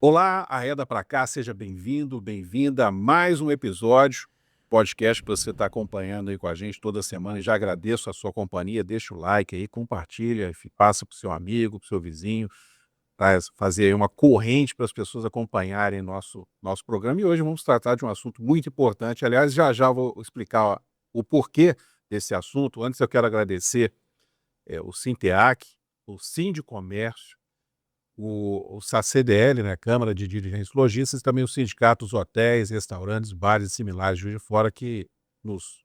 Olá, arreda para cá, seja bem-vindo, bem-vinda a mais um episódio, podcast que você está acompanhando aí com a gente toda semana e já agradeço a sua companhia, deixa o like aí, compartilha, passa para o seu amigo, para o seu vizinho, fazer aí uma corrente para as pessoas acompanharem nosso programa e hoje vamos tratar de um assunto muito importante, aliás, já já vou explicar o porquê desse assunto, antes eu quero agradecer o Sinteac, o Sindicomércio, o SACDL, né, Câmara de Dirigentes Lojistas, e também o sindicato dos hotéis, restaurantes, bares e similares de Juiz de Fora, que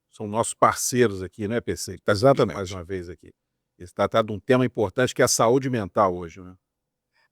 são nossos parceiros aqui, né, PC? Que está aqui mais Exatamente. uma vez aqui. Esse tratado de um tema importante que é a saúde mental hoje, né?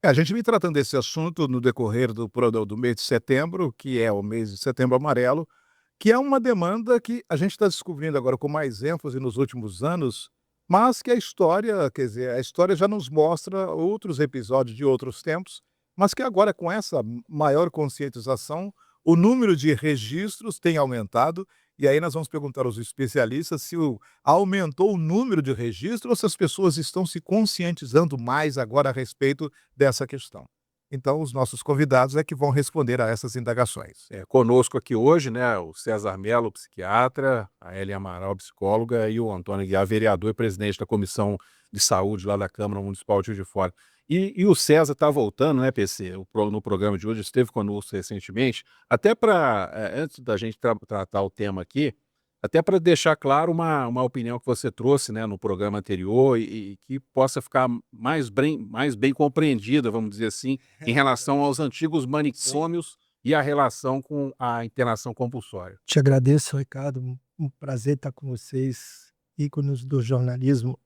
A gente vem tratando desse assunto no decorrer do mês de setembro, que é o mês de Setembro Amarelo, que é uma demanda que a gente está descobrindo agora com mais ênfase nos últimos anos, mas que a história, quer dizer, a história já nos mostra outros episódios de outros tempos, mas que agora com essa maior conscientização, o número de registros tem aumentado, e aí nós vamos perguntar aos especialistas se aumentou o número de registros ou se as pessoas estão se conscientizando mais agora a respeito dessa questão. Então, os nossos convidados é que vão responder a essas indagações. Conosco aqui hoje, né, o César Mello, psiquiatra, a Hélia Amaral, psicóloga, e o Antônio Guiar, vereador e presidente da Comissão de Saúde lá da Câmara Municipal de Juiz de Fora. E o César está voltando, né, PC, no programa de hoje, esteve conosco recentemente, até para, antes da gente tratar o tema aqui, até para deixar claro uma opinião que você trouxe, né, no programa anterior e que possa ficar mais bem compreendida, vamos dizer assim, em relação aos antigos Sim. manicômios e a relação com a internação compulsória. Te agradeço, Ricardo. Um prazer estar com vocês, ícones do jornalismo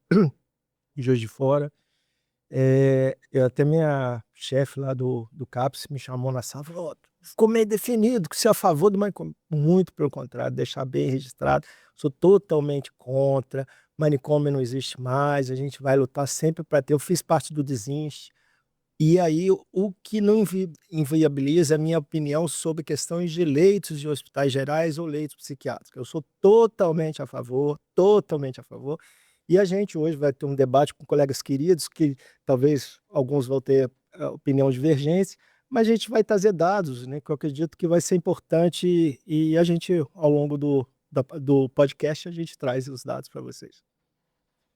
de Juiz de Fora. Eu até minha chefe lá do CAPS me chamou na sala e falou: "Ó, ficou meio definido que você é a favor do manicômio". Muito pelo contrário, deixar bem registrado, sou totalmente contra, manicômio não existe mais, a gente vai lutar sempre para ter. Eu fiz parte do Desinste, e aí o que não inviabiliza é a minha opinião sobre questões de leitos de hospitais gerais ou leitos psiquiátricos. Eu sou totalmente a favor, totalmente a favor. E a gente hoje vai ter um debate com colegas queridos que talvez alguns vão ter, opinião divergente, mas a gente vai trazer dados, né, que eu acredito que vai ser importante e a gente ao longo do podcast a gente traz os dados para vocês.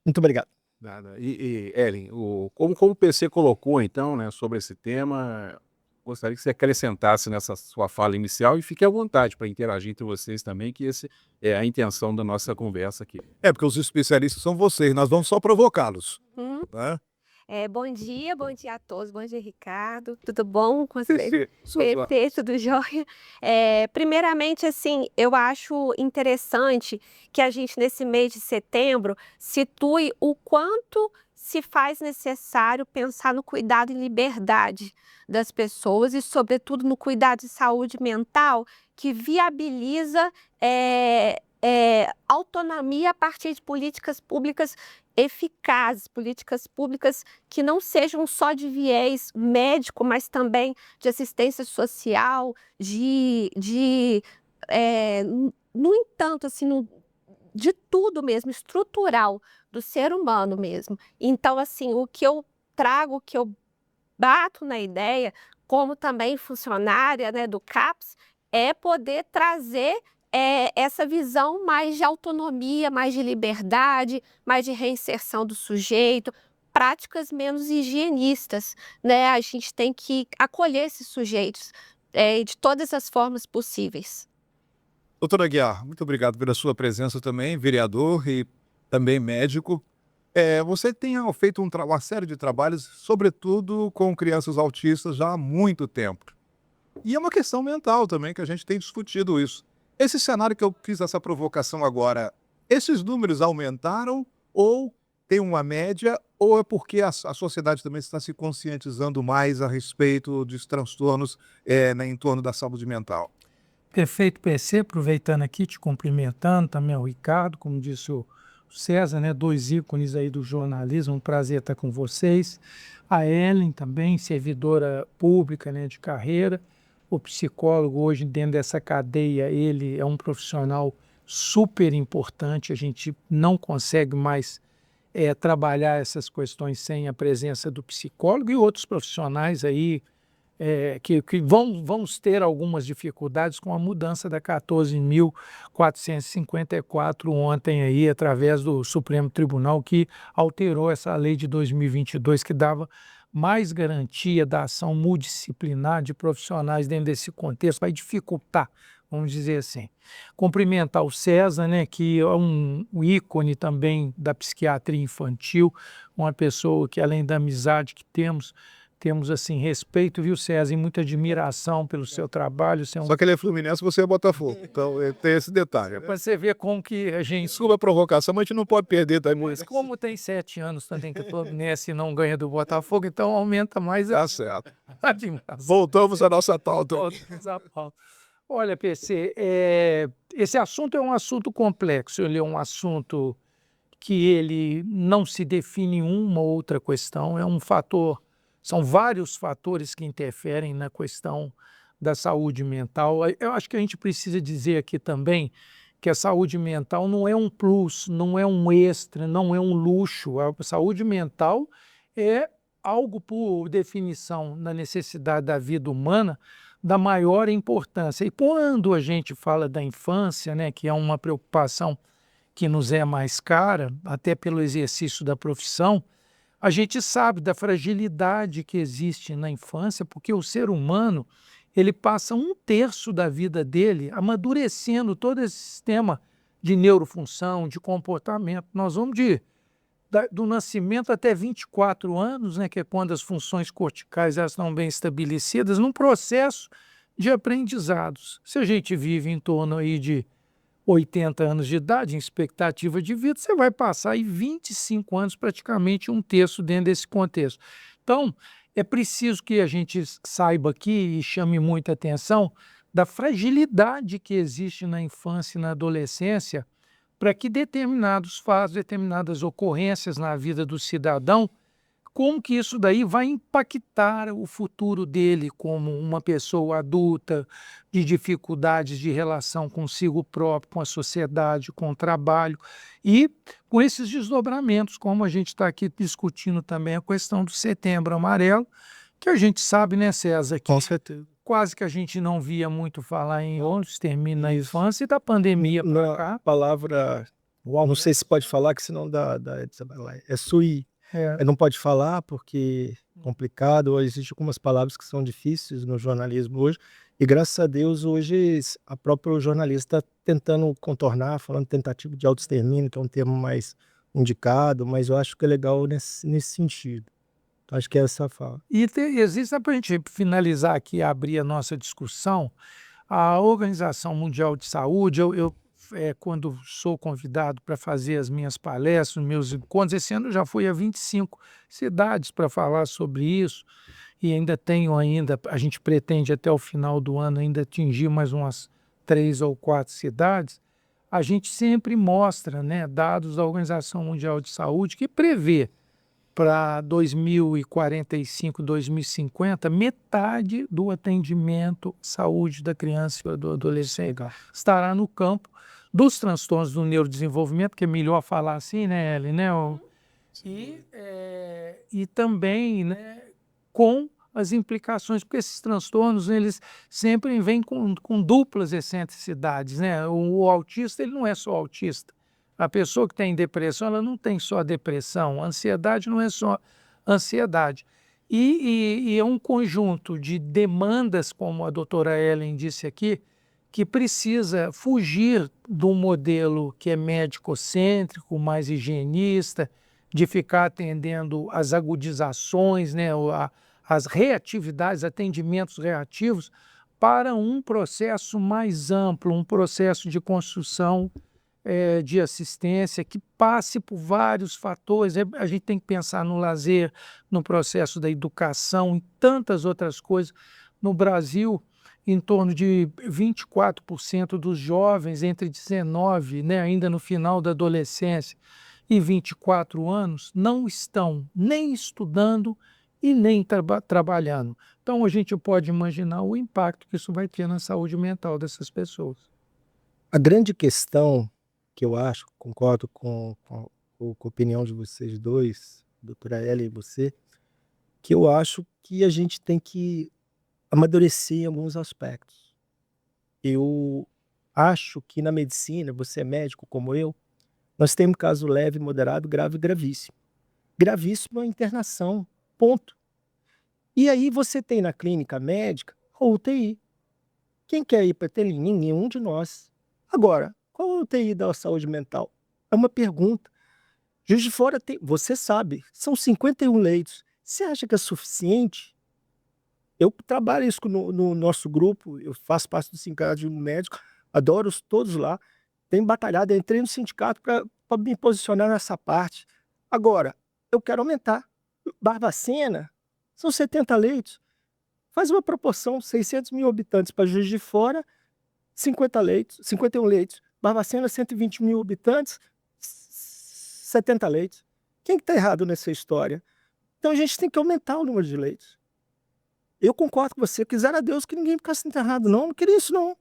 Muito obrigado. Nada. Ellen, como o PC colocou então, né, sobre esse tema, gostaria que você acrescentasse nessa sua fala inicial e fique à vontade para interagir entre vocês também, que esse é a intenção da nossa conversa aqui. Porque os especialistas são vocês, nós vamos só provocá-los, Uhum. né. Bom dia a todos, bom dia Ricardo, tudo bom com você? Sua Perfeito, tudo jóia. Primeiramente, assim, eu acho interessante que a gente nesse mês de setembro situe o quanto se faz necessário pensar no cuidado e liberdade das pessoas e sobretudo no cuidado de saúde mental que viabiliza, autonomia a partir de políticas públicas eficazes, políticas públicas que não sejam só de viés médico, mas também de assistência social, no entanto, assim, de tudo mesmo, estrutural, do ser humano mesmo. Então, assim, o que eu trago, o que eu bato na ideia, como também funcionária, né, do CAPS, é poder trazer essa visão mais de autonomia, mais de liberdade, mais de reinserção do sujeito, práticas menos higienistas, né? A gente tem que acolher esses sujeitos de todas as formas possíveis. doutora Aguiar, muito obrigado pela sua presença também, vereador e também médico. Você tem feito uma série de trabalhos, sobretudo com crianças autistas, já há muito tempo. E é uma questão mental também, que a gente tem discutido isso. Esse cenário que eu fiz essa provocação agora, esses números aumentaram ou tem uma média, ou é porque a sociedade também está se conscientizando mais a respeito dos transtornos, né, em torno da saúde mental? Perfeito, PC, aproveitando aqui, te cumprimentando também ao Ricardo, como disse o César, né, 2 ícones aí do jornalismo, um prazer estar com vocês. A Ellen também, servidora pública, né, de carreira. O psicólogo hoje dentro dessa cadeia, ele é um profissional super importante, a gente não consegue mais trabalhar essas questões sem a presença do psicólogo e outros profissionais aí, que vamos ter algumas dificuldades com a mudança da 14.454 ontem aí, através do Supremo Tribunal, que alterou essa lei de 2022, que dava mais garantia da ação multidisciplinar de profissionais dentro desse contexto, vai dificultar, vamos dizer assim. Cumprimentar o César, né, que é um ícone também da psiquiatria infantil, uma pessoa que, além da amizade que temos assim respeito, viu, César, e muita admiração pelo seu trabalho. Você é Só que ele é Fluminense, você é Botafogo. Então tem esse detalhe. para você ver como que a gente... Desculpa a provocação, mas a gente não pode perder também. Mas como tem 7 anos também que o Fluminense não ganha do Botafogo, então aumenta mais Tá certo. a admiração. Voltamos à nossa pauta. Voltamos à pauta. Olha, PC, esse assunto é um assunto complexo, ele é um assunto que ele não se define em uma ou outra questão, é um fator, são vários fatores que interferem na questão da saúde mental. Eu acho que a gente precisa dizer aqui também que a saúde mental não é um plus, não é um extra, não é um luxo. A saúde mental é algo, por definição, na necessidade da vida humana, da maior importância. E quando a gente fala da infância, né, que é uma preocupação que nos é mais cara, até pelo exercício da profissão, a gente sabe da fragilidade que existe na infância, porque o ser humano ele passa 1/3 da vida dele amadurecendo todo esse sistema de neurofunção, de comportamento. Nós vamos do nascimento até 24 anos, né, que é quando as funções corticais elas estão bem estabelecidas, num processo de aprendizados. Se a gente vive em torno aí de 80 anos de idade, em expectativa de vida, você vai passar aí 25 anos, praticamente 1/3 dentro desse contexto. Então, é preciso que a gente saiba aqui e chame muita atenção da fragilidade que existe na infância e na adolescência para que determinados fatos, determinadas ocorrências na vida do cidadão, como que isso daí vai impactar o futuro dele como uma pessoa adulta, de dificuldades de relação consigo próprio, com a sociedade, com o trabalho, e com esses desdobramentos, como a gente está aqui discutindo também a questão do Setembro Amarelo, que a gente sabe, né, César, que Com certeza. quase que a gente não via muito falar em onde termina na infância e da pandemia para Na cá. palavra, não sei se pode falar, que senão é sui. Não pode falar porque é complicado, ou existem algumas palavras que são difíceis no jornalismo hoje, e graças a Deus hoje a própria jornalista está tentando contornar, falando tentativa de autoextermínio, que é um termo mais indicado, mas eu acho que é legal nesse sentido. Então, acho que é essa fala. E existe, para a gente finalizar aqui e abrir a nossa discussão, a Organização Mundial de Saúde, quando sou convidado para fazer as minhas palestras, meus encontros, esse ano eu já fui a 25 cidades para falar sobre isso, e a gente pretende até o final do ano ainda atingir mais umas 3 ou 4 cidades. A gente sempre mostra, né, dados da Organização Mundial de Saúde que prevê para 2045, 2050, metade do atendimento saúde da criança e do adolescente estará no campo dos transtornos do neurodesenvolvimento, que é melhor falar assim, né, Ellen, né? E também, né, com as implicações, porque esses transtornos eles sempre vêm com duplas excentricidades, né? O autista ele não é só autista. A pessoa que tem depressão, ela não tem só depressão. A ansiedade não é só ansiedade. E é um conjunto de demandas, como a doutora Ellen disse aqui, que precisa fugir do modelo que é médico-cêntrico, mais higienista, de ficar atendendo as agudizações, né, as reatividades, atendimentos reativos, para um processo mais amplo, um processo de construção de assistência que passe por vários fatores. A gente tem que pensar no lazer, no processo da educação e tantas outras coisas. No Brasil, em torno de 24% dos jovens entre 19, né, ainda no final da adolescência, e 24 anos, não estão nem estudando e nem trabalhando. Então, a gente pode imaginar o impacto que isso vai ter na saúde mental dessas pessoas. A grande questão que eu acho, concordo com a opinião de vocês dois, doutora Ellen e você, que eu acho que a gente tem que amadureci em alguns aspectos. Eu acho que na medicina, você é médico como eu, nós temos caso leve, moderado, grave e gravíssimo. Gravíssimo é a internação, ponto. E aí você tem na clínica médica a UTI. Quem quer ir para TI? Nenhum de nós. Agora, qual é a UTI da saúde mental? É uma pergunta. Juiz de Fora tem, você sabe, são 51 leitos. Você acha que é suficiente? Eu trabalho isso no nosso grupo, eu faço parte do sindicato de médico, adoro todos lá. Tenho batalhado, entrei no sindicato para me posicionar nessa parte. Agora, eu quero aumentar. Barbacena, são 70 leitos. Faz uma proporção, 600 mil habitantes para Juiz de Fora, 50 leitos, 51 leitos. Barbacena, 120 mil habitantes, 70 leitos. Quem que está errado nessa história? Então a gente tem que aumentar o número de leitos. Eu concordo com você, quisera a Deus que ninguém ficasse internado, não queria isso não.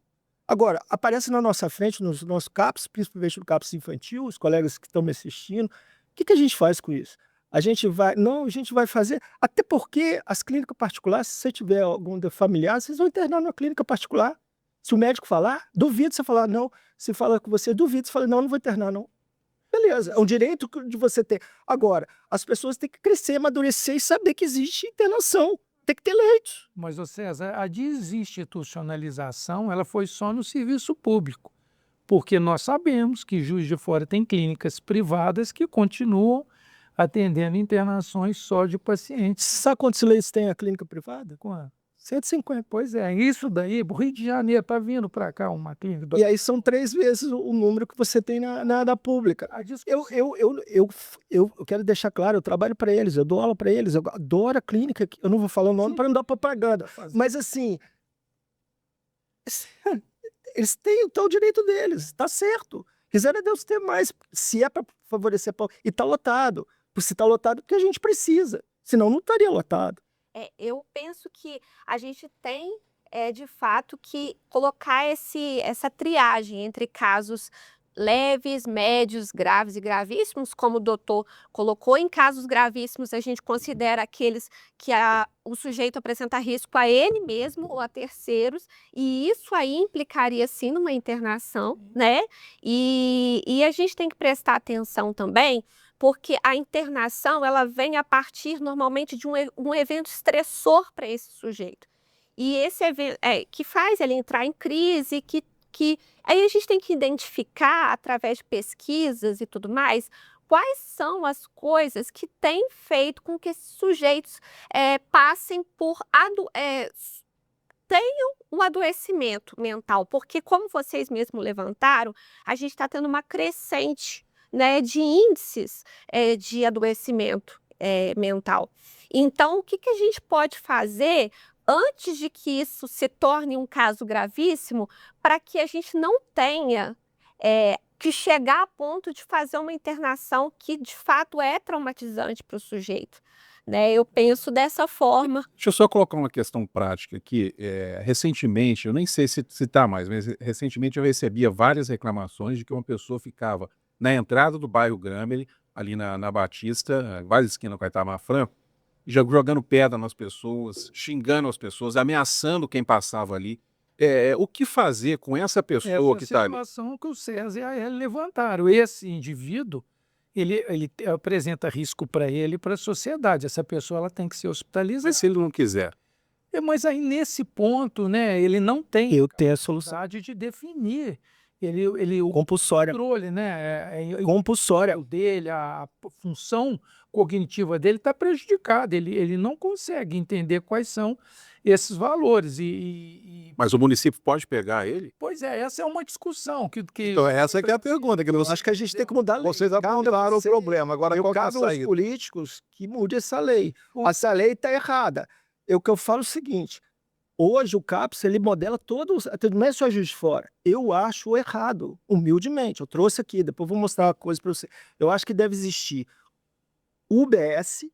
Agora, aparece na nossa frente, nos nossos CAPs, principalmente no CAPs infantil, os colegas que estão me assistindo, o que a gente faz com isso? A gente vai fazer, até porque as clínicas particulares, se você tiver algum familiar, vocês vão internar numa clínica particular. Se o médico falar, duvido você falar não. Se fala com você, duvido você falar não vou internar não. Beleza, é um direito de você ter. Agora, as pessoas têm que crescer, amadurecer e saber que existe internação. Tem que ter leitos. Mas, ô César, a desinstitucionalização ela foi só no serviço público, porque nós sabemos que Juiz de Fora tem clínicas privadas que continuam atendendo internações só de pacientes. Sabe quantos leitos tem a clínica privada? Quanto? 150. Pois é, isso daí, o Rio de Janeiro está vindo para cá uma clínica. E aí são 3 vezes o número que você tem na pública. Eu quero deixar claro, eu trabalho para eles, eu dou aula para eles, eu adoro a clínica, eu não vou falar o nome para não dar propaganda, mas assim, eles têm então, o direito deles, tá certo. Quisera Deus ter mais, se é para favorecer, e tá lotado. Se tá lotado, porque a gente precisa, senão não estaria lotado. Eu penso que a gente tem, de fato, que colocar essa triagem entre casos leves, médios, graves e gravíssimos, como o doutor colocou. Em casos gravíssimos, a gente considera aqueles que o sujeito apresenta risco a ele mesmo ou a terceiros, e isso aí implicaria, sim, numa internação, né? E a gente tem que prestar atenção também, porque a internação ela vem a partir normalmente de um evento estressor para esse sujeito. E esse evento que faz ele entrar em crise, que aí a gente tem que identificar, através de pesquisas e tudo mais, quais são as coisas que têm feito com que esses sujeitos passem por tenham um adoecimento mental. Porque, como vocês mesmos levantaram, a gente está tendo uma crescente, né, de índices de adoecimento mental. Então, o que a gente pode fazer antes de que isso se torne um caso gravíssimo, para que a gente não tenha que chegar a ponto de fazer uma internação que, de fato, é traumatizante para o sujeito, né? Eu penso dessa forma. Deixa eu só colocar uma questão prática aqui. Recentemente, eu nem sei se está mais, mas recentemente eu recebia várias reclamações de que uma pessoa ficava na entrada do bairro Gramely, ali na Batista, quase esquina com a Itamar Franco, jogando pedra nas pessoas, xingando as pessoas, ameaçando quem passava ali. O que fazer com essa pessoa que está ali? Essa situação que o César e a Ellen levantaram. Esse indivíduo, ele apresenta risco para ele e para a sociedade. Essa pessoa ela tem que ser hospitalizada. Mas se ele não quiser? Mas aí, nesse ponto, né, ele não tem Eu tenho a solução. capacidade de definir. O Compulsória. controle, né? Compulsória. Dele, a função cognitiva dele está prejudicada. Ele não consegue entender quais são esses valores. Mas o município pode pegar ele? Pois é, essa é uma discussão que Então, essa que é a pergunta. Que Acho que a gente tem que mudar a lei. Vocês apontaram o problema. Agora, qual que é a cabe aos saída? políticos que mude essa lei. Essa lei está errada. O que eu falo é o seguinte: hoje o CAPS ele modela todos, não é só Juiz de Fora. Eu acho errado, humildemente. Eu trouxe aqui, depois vou mostrar uma coisa para você. Eu acho que deve existir o UBS,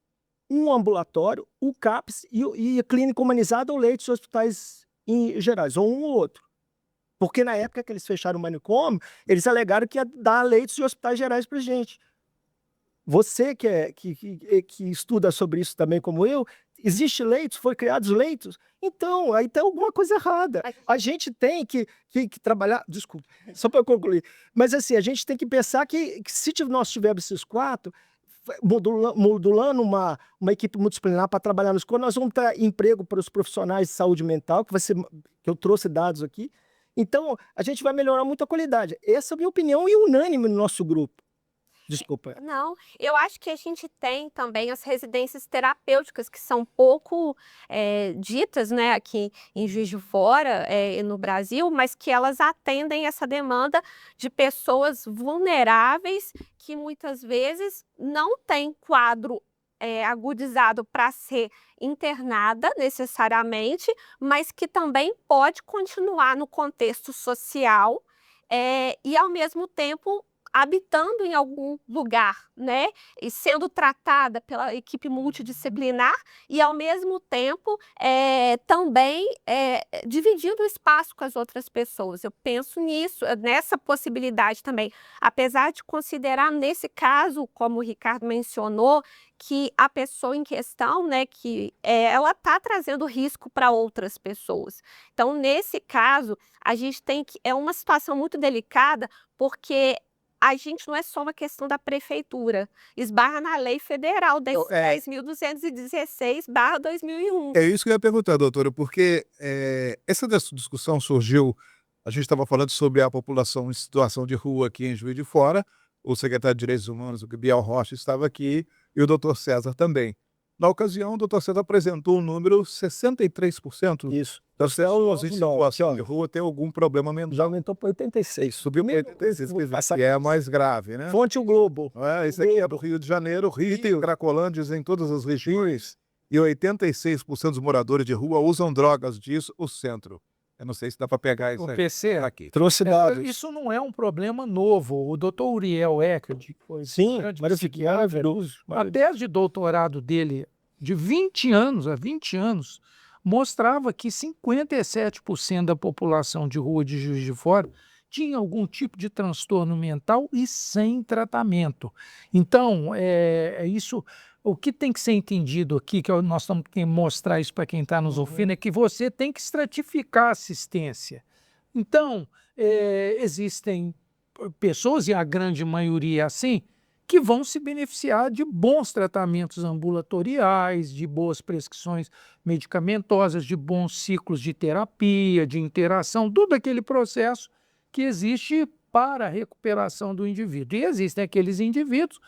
um ambulatório, o CAPS e a clínica humanizada ou leitos de hospitais gerais, ou um ou outro. Porque na época que eles fecharam o manicômio, eles alegaram que ia dar leitos de hospitais gerais para gente. Você que estuda sobre isso também como eu, Existem leitos, foi criados leitos. Então, aí tem alguma coisa errada. A gente tem que trabalhar. Desculpa, só para concluir. Mas assim, a gente tem que pensar que se nós tivermos esses 4, modulando uma equipe multidisciplinar para trabalhar na escola, nós vamos ter emprego para os profissionais de saúde mental, que eu trouxe dados aqui. Então, a gente vai melhorar muito a qualidade. Essa é a minha opinião e unânime no nosso grupo. Desculpa. Não, eu acho que a gente tem também as residências terapêuticas, que são pouco ditas, né, aqui em Juiz de Fora e no Brasil, mas que elas atendem essa demanda de pessoas vulneráveis que muitas vezes não têm quadro agudizado para ser internada necessariamente, mas que também pode continuar no contexto social e ao mesmo tempo habitando em algum lugar, né, e sendo tratada pela equipe multidisciplinar e, ao mesmo tempo, também dividindo o espaço com as outras pessoas. Eu penso nisso, nessa possibilidade também, apesar de considerar, nesse caso, como o Ricardo mencionou, que a pessoa em questão, né, que ela está trazendo risco para outras pessoas. Então, nesse caso, a gente tem que... É uma situação muito delicada, porque a gente não é só uma questão da prefeitura, esbarra na lei federal 10.216/2001. É isso que eu ia perguntar, doutora, porque essa discussão surgiu, a gente estava falando sobre a população em situação de rua aqui em Juiz de Fora, o secretário de Direitos Humanos, o Biel Rocha, estava aqui, e o doutor César também. Na ocasião, o doutor César apresentou um número 63%. Isso. Das pessoas em situação de rua tem algum problema mental. Já aumentou para 86. Subiu para 86, que é mais grave, né? Fonte o Globo. Esse aqui é do Rio de Janeiro, Rio tem cracolândias em todas as regiões, e 86% dos moradores de rua usam drogas, diz o centro. Eu não sei se dá para pegar isso O PC, aqui. Trouxe dados. isso não é um problema novo. O doutor Uriel Eckert, que foi Sim, grande maravilhoso. a tese de doutorado dele, de 20 anos, há 20 anos, mostrava que 57% da população de rua de Juiz de Fora tinha algum tipo de transtorno mental e sem tratamento. Então, isso, o que tem que ser entendido aqui, que nós estamos que mostrar isso para quem está nos ouvindo, é que você tem que estratificar a assistência. Então, existem pessoas, e a grande maioria é assim, que vão se beneficiar de bons tratamentos ambulatoriais, de boas prescrições medicamentosas, de bons ciclos de terapia, de interação, todo aquele processo que existe para a recuperação do indivíduo. E existem aqueles indivíduos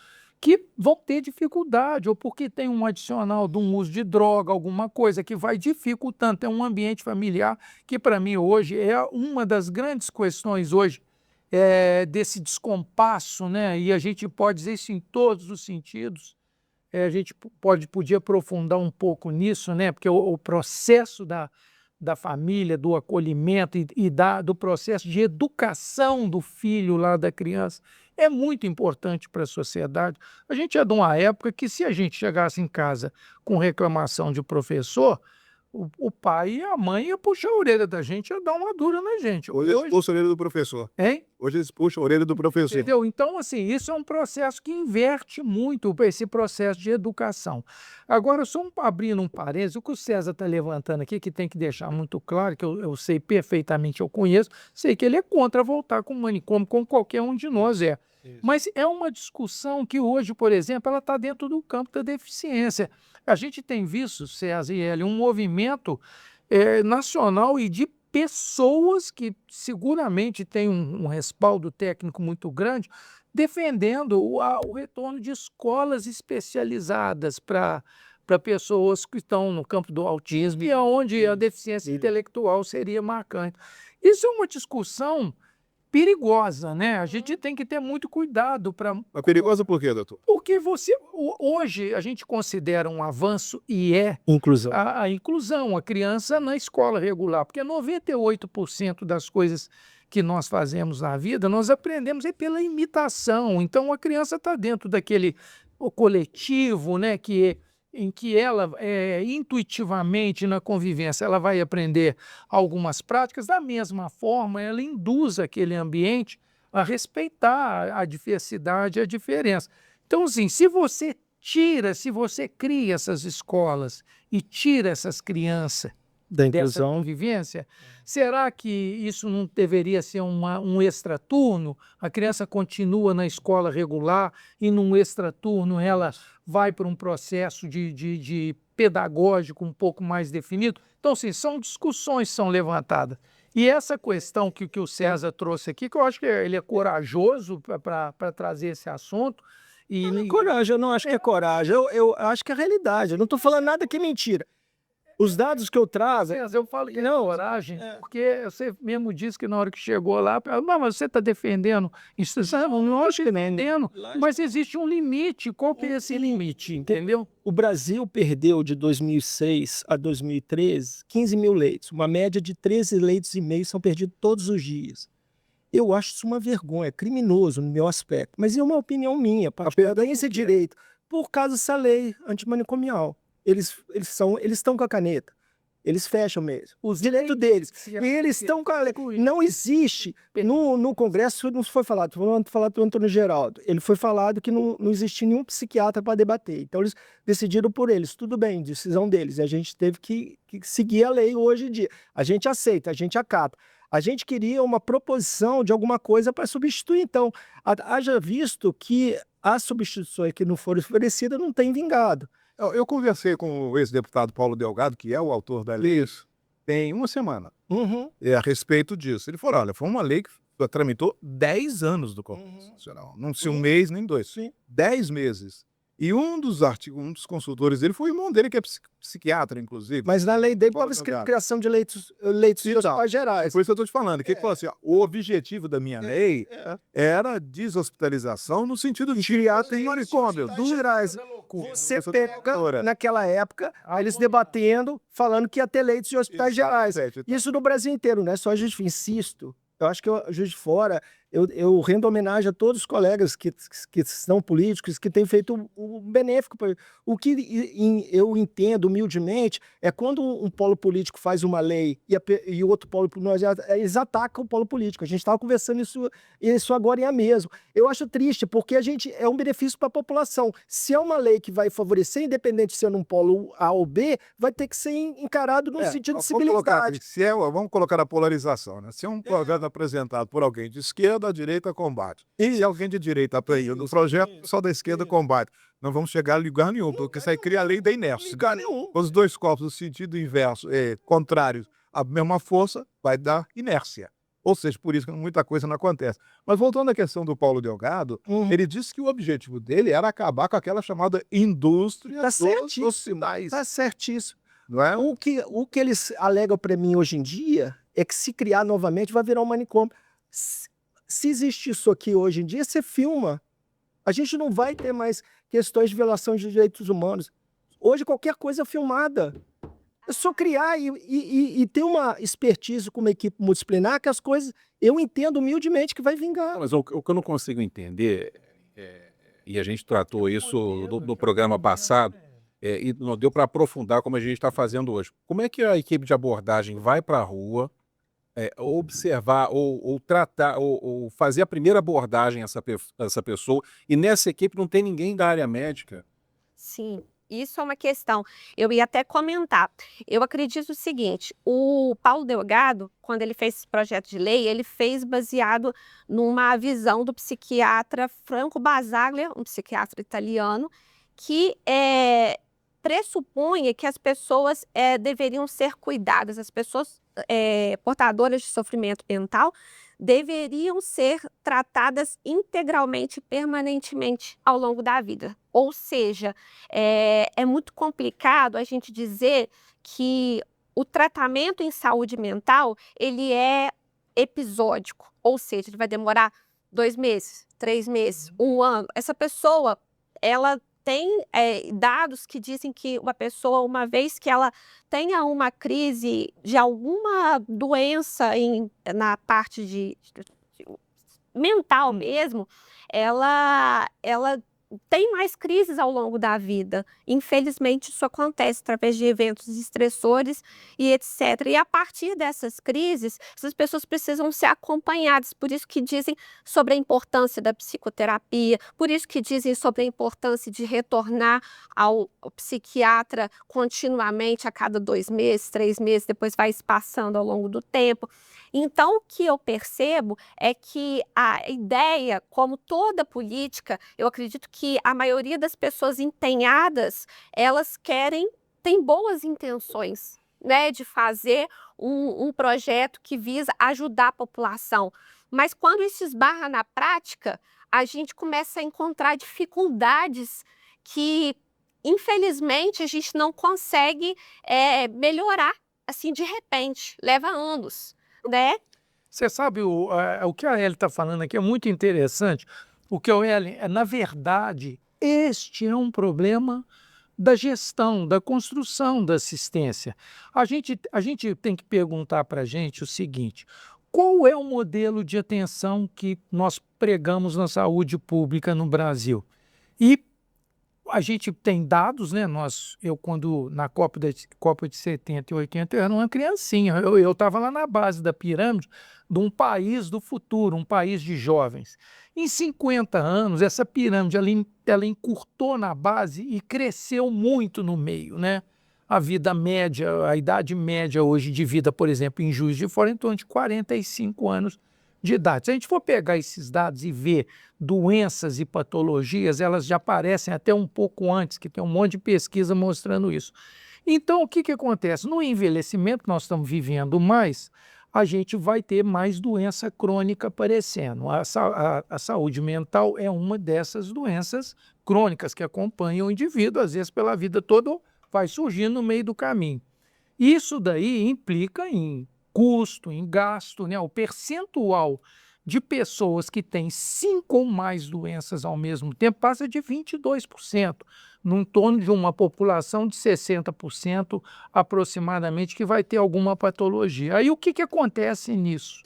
que vão ter dificuldade, ou porque tem um adicional de um uso de droga, alguma coisa que vai dificultando. Tem um ambiente familiar que, para mim, hoje, é uma das grandes questões hoje, desse descompasso, né? E a gente pode dizer isso em todos os sentidos. A gente podia aprofundar um pouco nisso, né? Porque o processo da família, do acolhimento e do processo de educação do filho lá da criança é muito importante para a sociedade. A gente é de uma época que, se a gente chegasse em casa com reclamação de professor, o pai e a mãe iam puxar a orelha da gente e ia dar uma dura na gente. Hoje eles puxam a orelha do professor. Hein? Hoje eles puxam a orelha do professor. Entendeu? Então, assim, isso é um processo que inverte muito esse processo de educação. Agora, só abrindo um parênteses, o que o César está levantando aqui, que tem que deixar muito claro, que eu sei perfeitamente, eu conheço, sei que ele é contra voltar com o manicômio, como qualquer um de nós é. Isso. Mas é uma discussão que hoje, por exemplo, ela está dentro do campo da deficiência. A gente tem visto, César e Hélio, um movimento nacional e de pessoas que seguramente têm um respaldo técnico muito grande, defendendo o retorno de escolas especializadas para pessoas que estão no campo do autismo e onde a deficiência intelectual seria marcante. Isso é uma discussão perigosa, né? A gente tem que ter muito cuidado para... Mas perigosa por quê, doutor? Porque hoje a gente considera um avanço e inclusão. A inclusão, a criança na escola regular, porque 98% das coisas que nós fazemos na vida, nós aprendemos pela imitação. Então a criança está dentro daquele coletivo, né, em que ela, intuitivamente, na convivência, ela vai aprender algumas práticas, da mesma forma ela induz aquele ambiente a respeitar a diversidade, a diferença. Então, assim, se você se você cria essas escolas e tira essas crianças Da dessa inclusão. convivência, será que isso não deveria ser um extraturno? A criança continua na escola regular e num extraturno ela vai para um processo de pedagógico um pouco mais definido? Então, assim, são discussões que são levantadas. E essa questão que o César trouxe aqui, que eu acho que ele é corajoso para trazer esse assunto. E Coragem, eu não acho que é coragem, eu acho que é realidade. Eu não estou falando nada que é mentira. Os dados que eu trago. César, eu falo que Não, coragem, porque você mesmo disse que na hora que chegou lá, mas você está defendendo isso. Não estou defendendo, mas existe um limite. Qual que é esse limite, entendeu? O Brasil perdeu de 2006 a 2013 15 mil leitos. Uma média de 13 leitos e meio são perdidos todos os dias. Eu acho isso uma vergonha, criminoso no meu aspecto. Mas é uma opinião minha. Tem esse direito por causa dessa lei antimanicomial. Eles estão com a caneta. Eles fecham mesmo. Os direitos deles. E eles estão com a lei. Não existe. No Congresso não foi falado. Vamos falar do Antônio Geraldo. Ele foi falado que não existia nenhum psiquiatra para debater. Então eles decidiram por eles. Tudo bem, decisão deles. E a gente teve que seguir a lei hoje em dia. A gente aceita, a gente acata. A gente queria uma proposição de alguma coisa para substituir. Então, haja visto que as substituições que não foram oferecidas não têm vingado. Eu conversei com o ex-deputado Paulo Delgado, que é o autor da lei, tem uma semana, a respeito disso. Ele falou, olha, foi uma lei que tramitou 10 anos do Congresso Nacional. Não se um mês nem dois. 10 meses. E um dos consultores dele foi o irmão dele, que é psiquiatra, inclusive. Mas na lei dele estava escrito criação de leitos de hospitais gerais. Por isso eu estou te falando. Que ele falou assim, ó, o objetivo da minha lei era deshospitalização no sentido de criar manicômio. Dos gerais. Você pega, naquela época, eles debatendo, falando que ia ter leitos de hospitais gerais. Isso no Brasil inteiro, não é só a gente, insisto. Eu acho que a Juiz de Fora, eu rendo homenagem a todos os colegas que são políticos, que têm feito o benéfico. O que eu entendo humildemente é quando um polo político faz uma lei e o outro polo político, eles atacam o polo político. A gente estava conversando isso agora em mesmo. Eu acho triste, porque é um benefício para a população. Se é uma lei que vai favorecer, independente de ser num polo A ou B, vai ter que ser encarado no sentido de civilidade. Vamos colocar a polarização, né? Se é um projeto apresentado por alguém de esquerda, a direita combate. E se alguém de direita apoia no projeto, o pessoal da esquerda combate. Não vamos chegar a lugar nenhum, porque isso aí cria a lei da inércia. Lugar nenhum. Os dois corpos no sentido inverso, contrários, a mesma força, vai dar inércia. Ou seja, por isso que muita coisa não acontece. Mas voltando à questão do Paulo Delgado, ele disse que o objetivo dele era acabar com aquela chamada indústria dos sinais. Tá certíssimo. Não é? O que eles alegam para mim hoje em dia é que se criar novamente vai virar um manicômio. Se existe isso aqui hoje em dia, você filma. A gente não vai ter mais questões de violação de direitos humanos. Hoje qualquer coisa é filmada. É só criar e ter uma expertise com uma equipe multidisciplinar que as coisas, eu entendo humildemente que vai vingar. Mas o que eu não consigo entender, e a gente tratou isso no programa passado, e não deu para aprofundar como a gente está fazendo hoje. Como é que a equipe de abordagem vai para a rua, observar ou tratar, ou fazer a primeira abordagem a essa pessoa, e nessa equipe não tem ninguém da área médica? Sim, isso é uma questão. Eu ia até comentar. Eu acredito o seguinte, o Paulo Delgado, quando ele fez esse projeto de lei, ele fez baseado numa visão do psiquiatra Franco Basaglia, um psiquiatra italiano, que pressupunha que as pessoas deveriam ser cuidadas, as pessoas portadoras de sofrimento mental deveriam ser tratadas integralmente, permanentemente ao longo da vida. Ou seja, é muito complicado a gente dizer que o tratamento em saúde mental ele é episódico, ou seja, ele vai demorar 2 meses, 3 meses, 1 ano. Essa pessoa, ela tem dados que dizem que uma pessoa, uma vez que ela tenha uma crise de alguma doença na parte de mental mesmo, ela tem mais crises ao longo da vida. Infelizmente, isso acontece através de eventos estressores e etc. E a partir dessas crises, essas pessoas precisam ser acompanhadas. Por isso que dizem sobre a importância da psicoterapia, por isso que dizem sobre a importância de retornar ao psiquiatra continuamente a cada 2 meses, 3 meses, depois vai se passando ao longo do tempo. Então, o que eu percebo é que a ideia, como toda política, eu acredito que a maioria das pessoas empenhadas, elas têm boas intenções, né, de fazer um projeto que visa ajudar a população. Mas quando isso esbarra na prática, a gente começa a encontrar dificuldades que, infelizmente, a gente não consegue melhorar assim de repente, leva anos. Né? Você sabe, o que a Ellen está falando aqui é muito interessante, porque, Ellen, na verdade, este é um problema da gestão, da construção da assistência. A gente tem que perguntar para a gente o seguinte: qual é o modelo de atenção que nós pregamos na saúde pública no Brasil? E a gente tem dados, né? Eu quando na Copa de 70 e 80, eu era uma criancinha. Eu estava lá na base da pirâmide de um país do futuro, um país de jovens. Em 50 anos, essa pirâmide ela encurtou na base e cresceu muito no meio, né? A vida média, a idade média hoje de vida, por exemplo, em Juiz de Fora, é em torno de 45 anos de idade. Se a gente for pegar esses dados e ver doenças e patologias, elas já aparecem até um pouco antes, que tem um monte de pesquisa mostrando isso. Então, o que acontece? No envelhecimento que nós estamos vivendo mais, a gente vai ter mais doença crônica aparecendo. A saúde mental é uma dessas doenças crônicas que acompanham o indivíduo, às vezes pela vida toda, vai surgindo no meio do caminho. Isso daí implica em custo, em gasto, né? O percentual de pessoas que têm 5 ou mais doenças ao mesmo tempo passa de 22%, num torno de uma população de 60% aproximadamente que vai ter alguma patologia. Aí o que acontece nisso?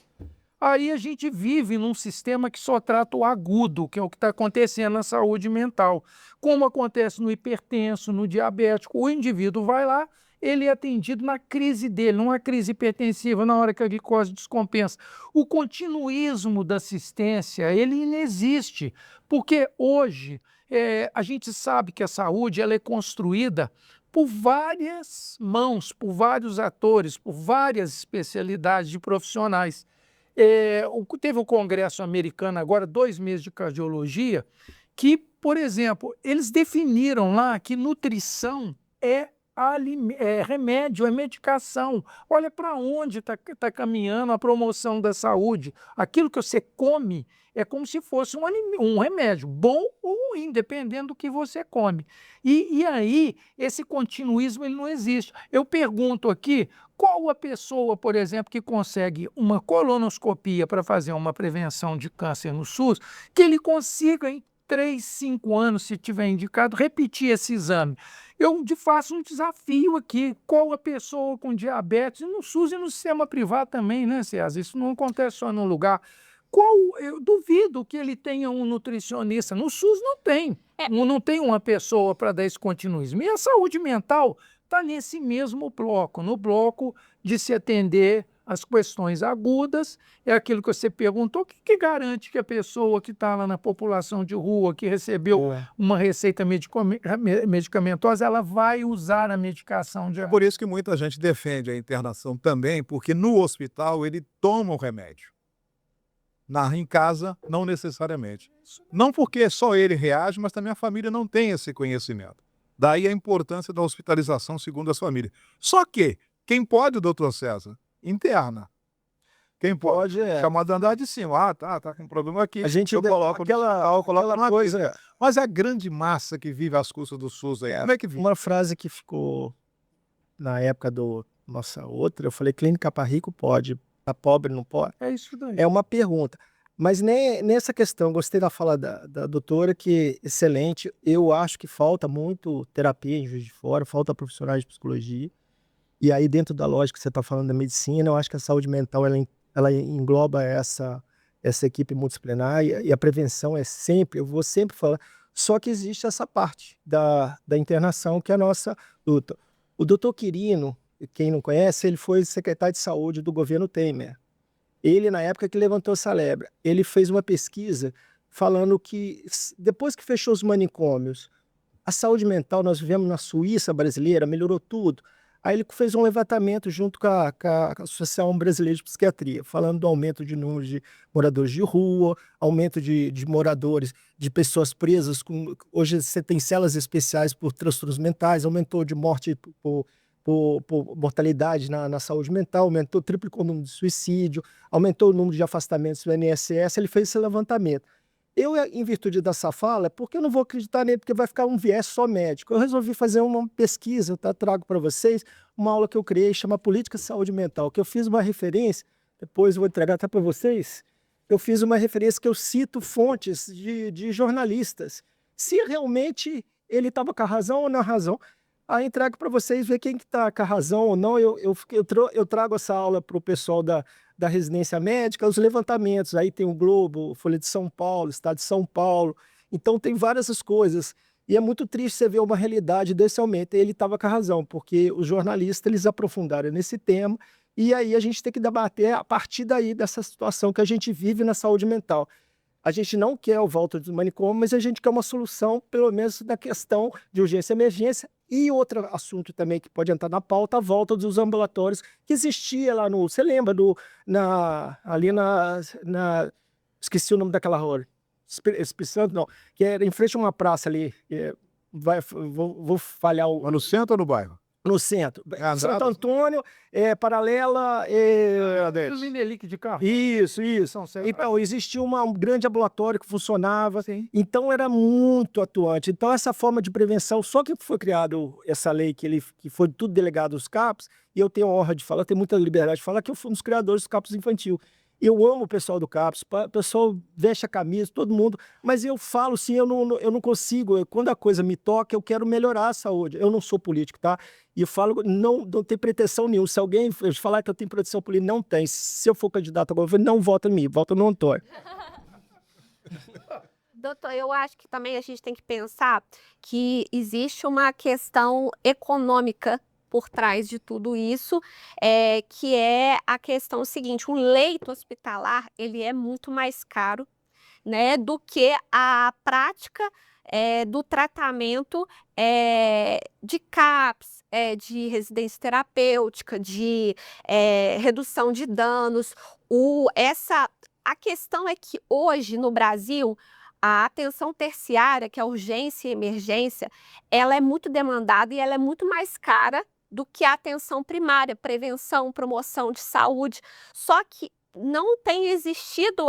Aí a gente vive num sistema que só trata o agudo, que é o que está acontecendo na saúde mental. Como acontece no hipertenso, no diabético, o indivíduo vai lá, ele é atendido na crise dele, numa crise hipertensiva, na hora que a glicose descompensa. O continuismo da assistência, ele inexiste, porque hoje a gente sabe que a saúde ela é construída por várias mãos, por vários atores, por várias especialidades de profissionais. Teve um congresso americano agora, 2 meses de cardiologia, que, por exemplo, eles definiram lá que nutrição é remédio, é medicação. Olha para onde está caminhando a promoção da saúde. Aquilo que você come é como se fosse um remédio, bom ou ruim, dependendo do que você come. E aí, esse continuismo ele não existe. Eu pergunto aqui, qual a pessoa, por exemplo, que consegue uma colonoscopia para fazer uma prevenção de câncer no SUS, que ele consiga em 3, 5 anos, se tiver indicado, repetir esse exame? Eu faço um desafio aqui, qual a pessoa com diabetes, no SUS e no sistema privado também, né, César? Isso não acontece só num lugar. Eu duvido que ele tenha um nutricionista. No SUS não tem. Não tem uma pessoa para dar esse continuismo. E a saúde mental está nesse mesmo bloco, no bloco de se atender as questões agudas, é aquilo que você perguntou, o que garante que a pessoa que está lá na população de rua, que recebeu uma receita medicamentosa, ela vai usar a medicação de... Por isso que muita gente defende a internação também, porque no hospital ele toma o remédio. Em casa, não necessariamente. Não porque só ele reage, mas também a família não tem esse conhecimento. Daí a importância da hospitalização segundo as famílias. Só que, quem pode, doutor César? Interna. Quem pode chamar de andar de cima. Tá com problema aqui. A gente eu coloco aquela coisa. Mas a grande massa que vive às custas do SUS aí, como é que vive? Uma frase que ficou na época do nossa outra, eu falei, clínica para rico pode, para pobre não pode. É isso daí. É uma pergunta. Mas nessa questão, gostei da fala da doutora, que excelente. Eu acho que falta muito terapia em Juiz de Fora, falta profissionais de psicologia. E aí, dentro da lógica que você está falando da medicina, eu acho que a saúde mental ela engloba essa equipe multidisciplinar e a prevenção é sempre, eu vou sempre falar, Só que existe essa parte da internação que é a nossa luta. O doutor Quirino, quem não conhece, ele foi secretário de saúde do governo Temer. Ele, na época que levantou essa lebre, ele fez uma pesquisa falando que depois que fechou os manicômios, a saúde mental, nós vivemos na Suíça brasileira, melhorou tudo. Aí ele fez um levantamento junto com a Associação Brasileira de Psiquiatria, falando do aumento de número de moradores de rua, aumento de moradores, de pessoas presas. Hoje você tem celas especiais por transtornos mentais, aumentou de morte por mortalidade na saúde mental, aumentou, triplicou o número de suicídio, aumentou o número de afastamentos do INSS, ele fez esse levantamento. Eu, em virtude dessa fala, porque eu não vou acreditar nele, porque vai ficar um viés só médico. Eu resolvi fazer uma pesquisa, tá? Trago para vocês uma aula que eu criei, chama Política de Saúde Mental, que eu fiz uma referência, depois eu vou entregar até para vocês, eu fiz uma referência que eu cito fontes de jornalistas. Se realmente ele estava com a razão ou não razão, aí entrego para vocês ver quem que está com a razão ou não. Eu trago essa aula para o pessoal da residência médica, os levantamentos, aí tem o Globo, Folha de São Paulo, Estado de São Paulo, então tem várias coisas, e é muito triste você ver uma realidade desse aumento, e ele estava com a razão, porque os jornalistas, eles aprofundaram nesse tema, e aí a gente tem que debater a partir daí dessa situação que a gente vive na saúde mental. A gente não quer a volta do manicômio, mas a gente quer uma solução, pelo menos na questão de urgência e emergência. E outro assunto também que pode entrar na pauta, a volta dos ambulatórios que existia lá no... Você lembra esqueci o nome daquela rua. Espírito Santo, não. Que era em frente a uma praça ali. Vou falhar o... Lá no centro ou no bairro? No centro. Ah, Santo Antônio, paralela... Os Minelic de carro. Isso. Então, existia um grande ambulatório que funcionava, então era muito atuante. Então, essa forma de prevenção, só que foi criado essa lei que foi tudo delegado aos CAPs, e eu tenho a honra de falar, tenho muita liberdade de falar, que eu fui um dos criadores dos CAPs infantil. Eu amo o pessoal do CAPS, o pessoal veste a camisa, todo mundo, mas eu falo assim, eu não consigo, quando a coisa me toca, eu quero melhorar a saúde. Eu não sou político, tá? E eu falo, não tem pretensão nenhuma. Se alguém falar que eu tenho pretensão política, não tem. Se eu for candidato agora, não vota em mim, vota no Antônio. Doutor, eu acho que também a gente tem que pensar que existe uma questão econômica por trás de tudo isso, que é a questão seguinte: um leito hospitalar, ele é muito mais caro, né, do que a prática do tratamento de CAPS, de residência terapêutica, de redução de danos. A questão é que hoje no Brasil a atenção terciária, que é a urgência e emergência, ela é muito demandada e ela é muito mais cara do que a atenção primária, prevenção, promoção de saúde. Só que não tem existido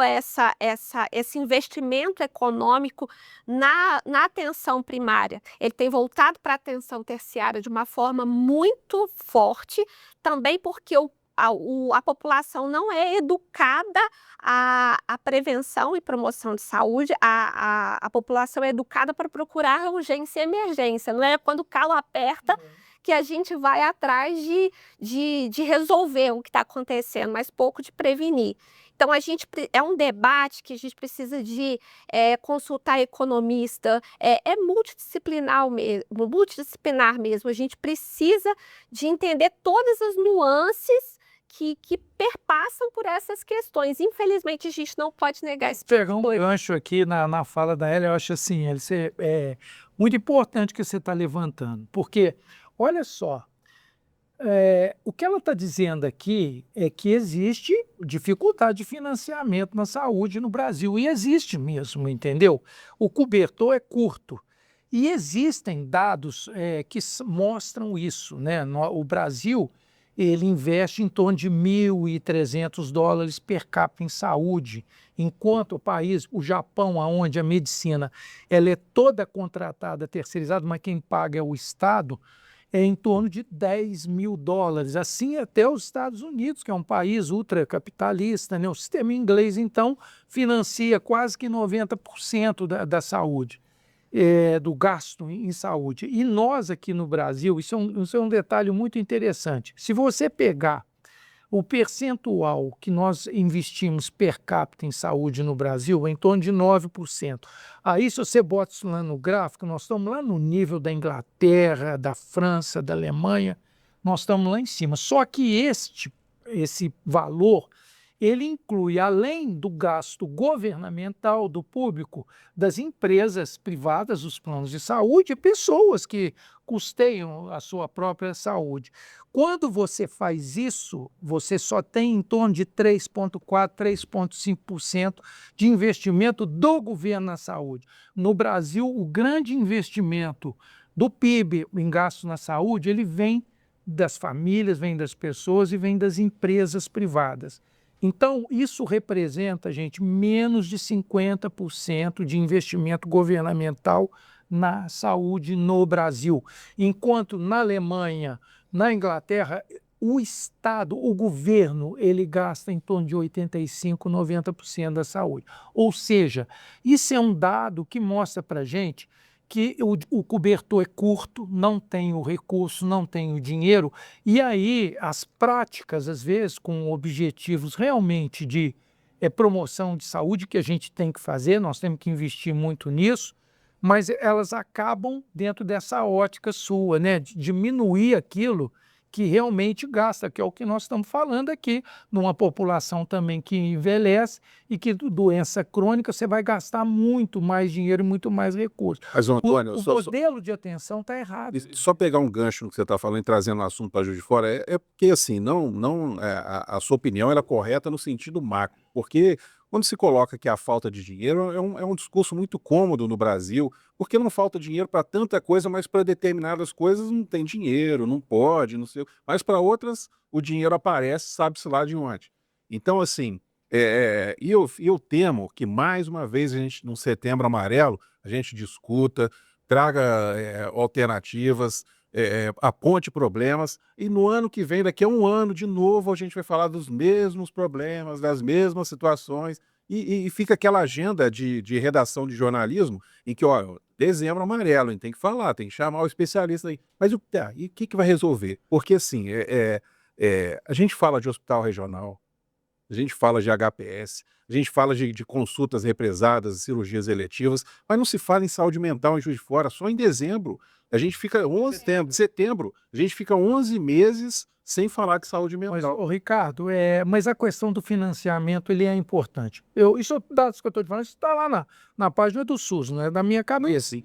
esse investimento econômico na atenção primária. Ele tem voltado para a atenção terciária de uma forma muito forte, também porque a população não é educada à prevenção e promoção de saúde, a população é educada para procurar urgência e emergência, não é quando o calo aperta que a gente vai atrás de resolver o que está acontecendo, mas pouco de prevenir. Então, é um debate que a gente precisa de consultar economista, multidisciplinar mesmo. A gente precisa de entender todas as nuances que perpassam por essas questões. Infelizmente, a gente não pode negar esse Pegar um gancho aqui na fala da Hélia, eu acho assim, é muito importante que você está levantando, porque, olha só, o que ela está dizendo aqui é que existe dificuldade de financiamento na saúde no Brasil, e existe mesmo, entendeu? O cobertor é curto, e existem dados que mostram isso, né? O Brasil, ele investe em torno de $1.300 per capita em saúde, enquanto o Japão, onde a medicina ela é toda contratada, terceirizada, mas quem paga é o Estado, é em torno de $10.000. Assim até os Estados Unidos, que é um país ultracapitalista, né? O sistema inglês, então, financia quase que 90% da saúde. Do gasto em saúde. E nós aqui no Brasil, isso é um detalhe muito interessante. Se você pegar o percentual que nós investimos per capita em saúde no Brasil é em torno de 9%. Aí, se você bota isso lá no gráfico, nós estamos lá no nível da Inglaterra, da França, da Alemanha, nós estamos lá em cima. Só que esse valor, ele inclui, além do gasto governamental, do público, das empresas privadas, os planos de saúde, pessoas que custeiam a sua própria saúde. Quando você faz isso, você só tem em torno de 3,4%, 3,5% de investimento do governo na saúde. No Brasil, o grande investimento do PIB em gasto na saúde, ele vem das famílias, vem das pessoas e vem das empresas privadas. Então, isso representa, gente, menos de 50% de investimento governamental na saúde no Brasil. Enquanto na Alemanha, na Inglaterra, o Estado, o governo, ele gasta em torno de 85%, 90% da saúde. Ou seja, isso é um dado que mostra para a gente que o cobertor é curto, não tem o recurso, não tem o dinheiro, e aí as práticas, às vezes, com objetivos realmente de promoção de saúde, que a gente tem que fazer, nós temos que investir muito nisso, mas elas acabam dentro dessa ótica sua, né, de diminuir aquilo que realmente gasta, que é o que nós estamos falando aqui, numa população também que envelhece e que doença crônica você vai gastar muito mais dinheiro e muito mais recursos. Mas, Antônio, O modelo de atenção está errado. Só pegar um gancho no que você está falando e trazendo o assunto para Juiz de Fora, é porque, assim, a sua opinião ela é correta no sentido macro, porque quando se coloca que a falta de dinheiro é um discurso muito cômodo no Brasil, porque não falta dinheiro para tanta coisa, mas para determinadas coisas não tem dinheiro, não pode, não sei, mas para outras o dinheiro aparece, sabe-se lá de onde. Então, assim, eu temo que mais uma vez a gente, no Setembro Amarelo, a gente discuta, traga alternativas, aponte problemas, e no ano que vem, daqui a um ano, de novo, a gente vai falar dos mesmos problemas, das mesmas situações, e fica aquela agenda de redação de jornalismo em que, ó, Dezembro Amarelo, a gente tem que falar, tem que chamar o especialista aí. Mas e o que vai resolver? Porque, assim, a gente fala de hospital regional, a gente fala de HPS, a gente fala de consultas represadas, cirurgias eletivas, mas não se fala em saúde mental em Juiz de Fora, só em dezembro. A gente fica setembro, a gente fica 11 meses sem falar de saúde Mas, mental. Ricardo, mas a questão do financiamento ele é importante. Isso, dados que eu estou te falando, isso está lá na página do SUS, não é da minha cabeça. Sim.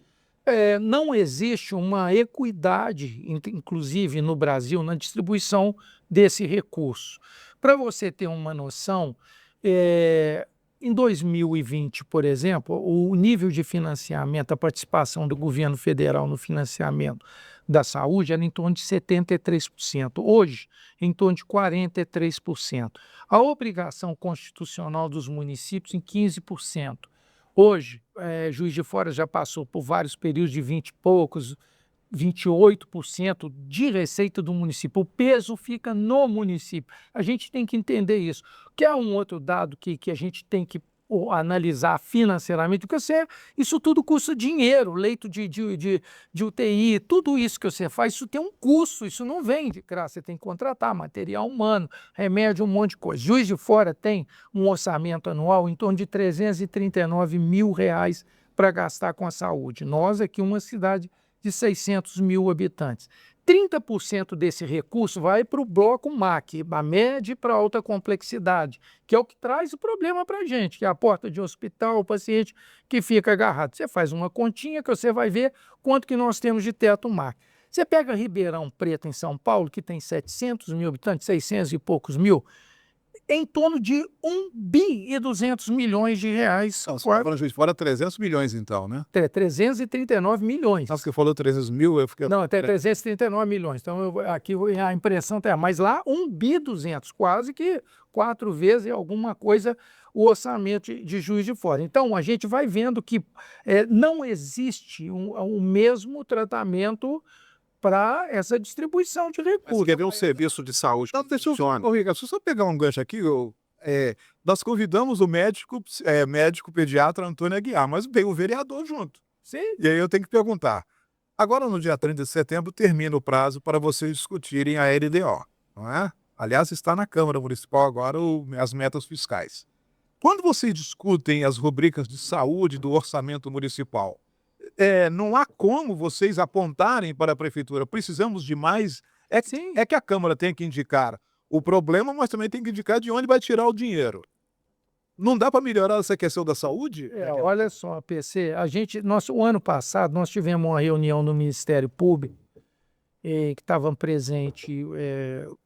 Não existe uma equidade, inclusive no Brasil, na distribuição desse recurso. Para você ter uma noção, em 2020, por exemplo, o nível de financiamento, a participação do governo federal no financiamento da saúde era em torno de 73%. Hoje, em torno de 43%. A obrigação constitucional dos municípios em 15%. Hoje, Juiz de Fora já passou por vários períodos de 20 e poucos, 28% de receita do município. O peso fica no município. A gente tem que entender isso. Que é um outro dado que a gente tem que analisar financeiramente, porque isso tudo custa dinheiro, leito de UTI, tudo isso que você faz, isso tem um custo, isso não vem de graça, você tem que contratar material humano, remédio, um monte de coisa. Juiz de Fora tem um orçamento anual em torno de R$339 mil para gastar com a saúde. Nós aqui, uma cidade de 600 mil habitantes. 30% desse recurso vai para o bloco MAC, a média e para a alta complexidade, que é o que traz o problema para a gente, que é a porta de hospital, o paciente que fica agarrado. Você faz uma continha que você vai ver quanto que nós temos de teto MAC. Você pega Ribeirão Preto, em São Paulo, que tem 700 mil habitantes, 600 e poucos mil, em torno de R$1,2 bilhões. Não, você está falando Juiz de Fora 300 milhões, então, né? 339 milhões. Não, você falou 300 mil, eu fiquei... Não, até 339 milhões. Então, aqui a impressão está... Mas lá, 1,2 bi, quase que 4 vezes alguma coisa o orçamento de Juiz de Fora. Então, a gente vai vendo que não existe o mesmo tratamento para essa distribuição de recursos. Mas quer ver um serviço de saúde que funciona? Ricardo, deixa eu só pegar um gancho aqui. Nós convidamos o médico pediatra Antônio Aguiar, mas veio o vereador junto. Sim. E aí eu tenho que perguntar. Agora, no dia 30 de setembro, termina o prazo para vocês discutirem a LDO, não é? Aliás, está na Câmara Municipal agora as metas fiscais. Quando vocês discutem as rubricas de saúde do orçamento municipal, não há como vocês apontarem para a prefeitura, precisamos de mais. Sim. É que a Câmara tem que indicar o problema, mas também tem que indicar de onde vai tirar o dinheiro. Não dá para melhorar essa questão da saúde? Olha só, PC, o ano passado nós tivemos uma reunião no Ministério Público, que estavam presentes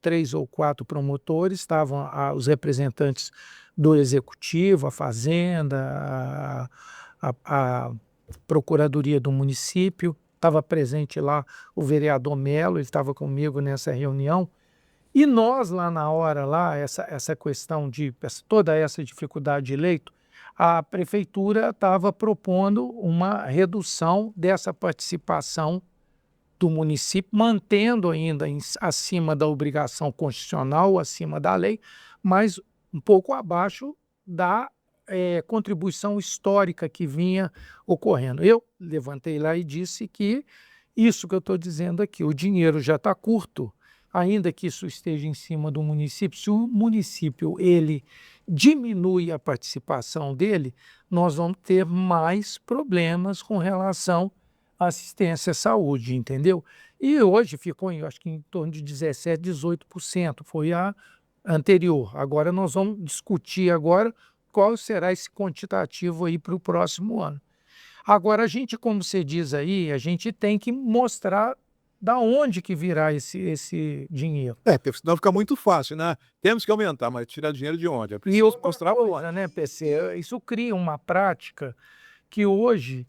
3 ou 4 promotores, estavam os representantes do Executivo, a Fazenda, a Procuradoria do Município, estava presente lá o vereador Melo, ele estava comigo nessa reunião, e nós lá na hora, essa questão de toda essa dificuldade de leito, a prefeitura estava propondo uma redução dessa participação do município, mantendo ainda acima da obrigação constitucional, acima da lei, mas um pouco abaixo da contribuição histórica que vinha ocorrendo. Eu levantei lá e disse que isso que eu estou dizendo aqui, o dinheiro já está curto, ainda que isso esteja em cima do município, se o município ele diminui a participação dele, nós vamos ter mais problemas com relação à assistência à saúde, entendeu? E hoje ficou, eu acho que em torno de 17%, 18%, foi a anterior. Agora nós vamos discutir agora qual será esse quantitativo aí para o próximo ano. Agora, a gente, como você diz aí, a gente tem que mostrar da onde que virá esse dinheiro. Porque senão fica muito fácil, né? Temos que aumentar, mas tirar dinheiro de onde? É E preciso mostrar outra, né, PC? Isso cria uma prática que hoje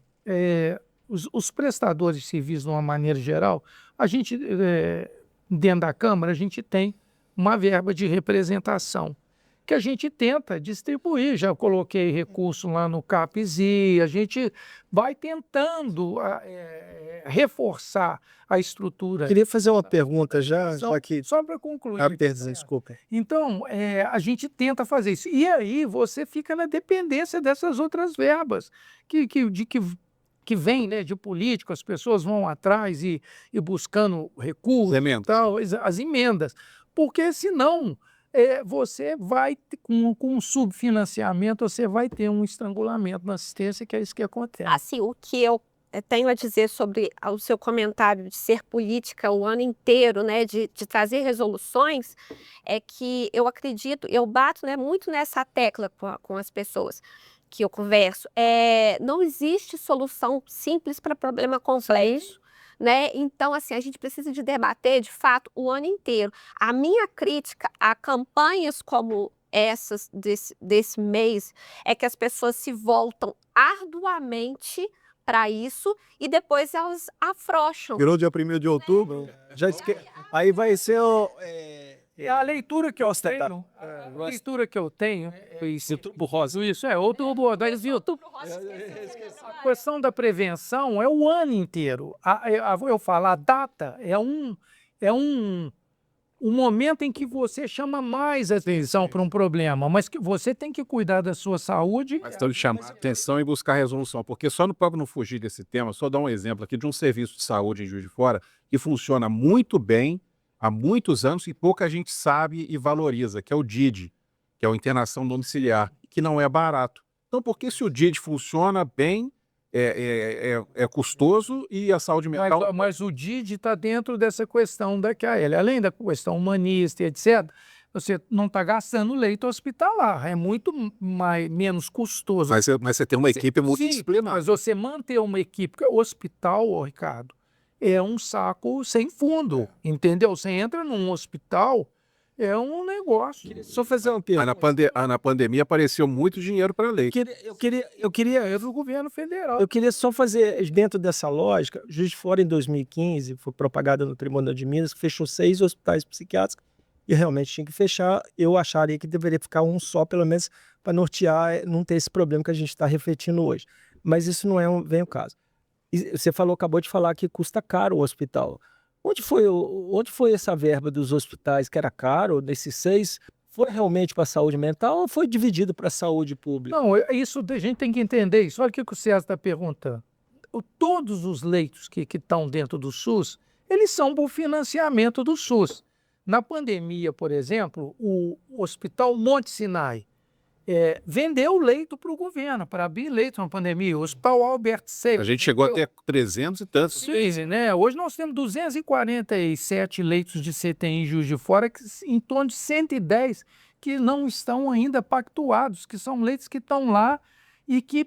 os prestadores de serviços, de uma maneira geral, a gente, dentro da Câmara, a gente tem uma verba de representação que a gente tenta distribuir. Já coloquei recurso lá no CAPES, a gente vai tentando reforçar a estrutura. Queria fazer uma pergunta Só para concluir. Desculpa. Então, a gente tenta fazer isso. E aí você fica na dependência dessas outras verbas que vêm, né, de político, as pessoas vão atrás e buscando recursos, tal, as emendas. Porque senão você vai, com um subfinanciamento, você vai ter um estrangulamento na assistência, que é isso que acontece. Assim, o que eu tenho a dizer sobre o seu comentário de ser política o ano inteiro, né, de trazer resoluções, é que eu acredito, eu bato, né, muito nessa tecla com as pessoas que eu converso. Não existe solução simples para problema complexo, né? Então, assim, a gente precisa de debater, de fato, o ano inteiro. A minha crítica a campanhas como essas desse mês é que as pessoas se voltam arduamente para isso e depois elas afrouxam. Virou dia 1º de outubro. Aí vai ser A leitura que eu tenho, Outubro Rosa. isso outubro rosa, eles viram. A questão da prevenção é o ano inteiro. Eu falo, a data é um momento em que você chama mais atenção para um problema, mas que você tem que cuidar da sua saúde. Mas então de chamar atenção e buscar resolução, porque só para não fugir desse tema, só dar um exemplo aqui de um serviço de saúde em Juiz de Fora que funciona muito bem há muitos anos e pouca gente sabe e valoriza, que é o DID, que é o internação domiciliar, que não é barato. Então, porque se o DID funciona bem, é custoso e a saúde mental... Mas o DID está dentro dessa questão da QAL. Além da questão humanista e etc., você não está gastando leito hospitalar. É muito menos custoso. Mas você tem uma equipe multidisciplinar. Mas você manter uma equipe... Porque o hospital, Ricardo, é um saco sem fundo, entendeu? Você entra num hospital, é um negócio. Só fazer uma pergunta. Mas na pandemia apareceu muito dinheiro para leite. É do governo federal. Eu queria só fazer, dentro dessa lógica, Juiz de Fora, em 2015, foi propagada no Tribunal de Minas, que fechou 6 hospitais psiquiátricos e realmente tinha que fechar. Eu acharia que deveria ficar um só, pelo menos, para nortear, não ter esse problema que a gente está refletindo hoje. Mas isso não vem o caso. E você acabou de falar que custa caro o hospital. Onde foi essa verba dos hospitais que era caro, desses 6? Foi realmente para a saúde mental ou foi dividido para a saúde pública? Não, isso a gente tem que entender isso. Olha o que o César está perguntando. Todos os leitos que estão dentro do SUS, eles são por financiamento do SUS. Na pandemia, por exemplo, o Hospital Monte Sinai vendeu leito para o governo, para abrir leito na pandemia. O Hospital Albert A Sabin gente chegou até 300 e tantos. Sim, né? Hoje nós temos 247 leitos de CTI em Juiz de Fora, em torno de 110 que não estão ainda pactuados, que são leitos que estão lá e que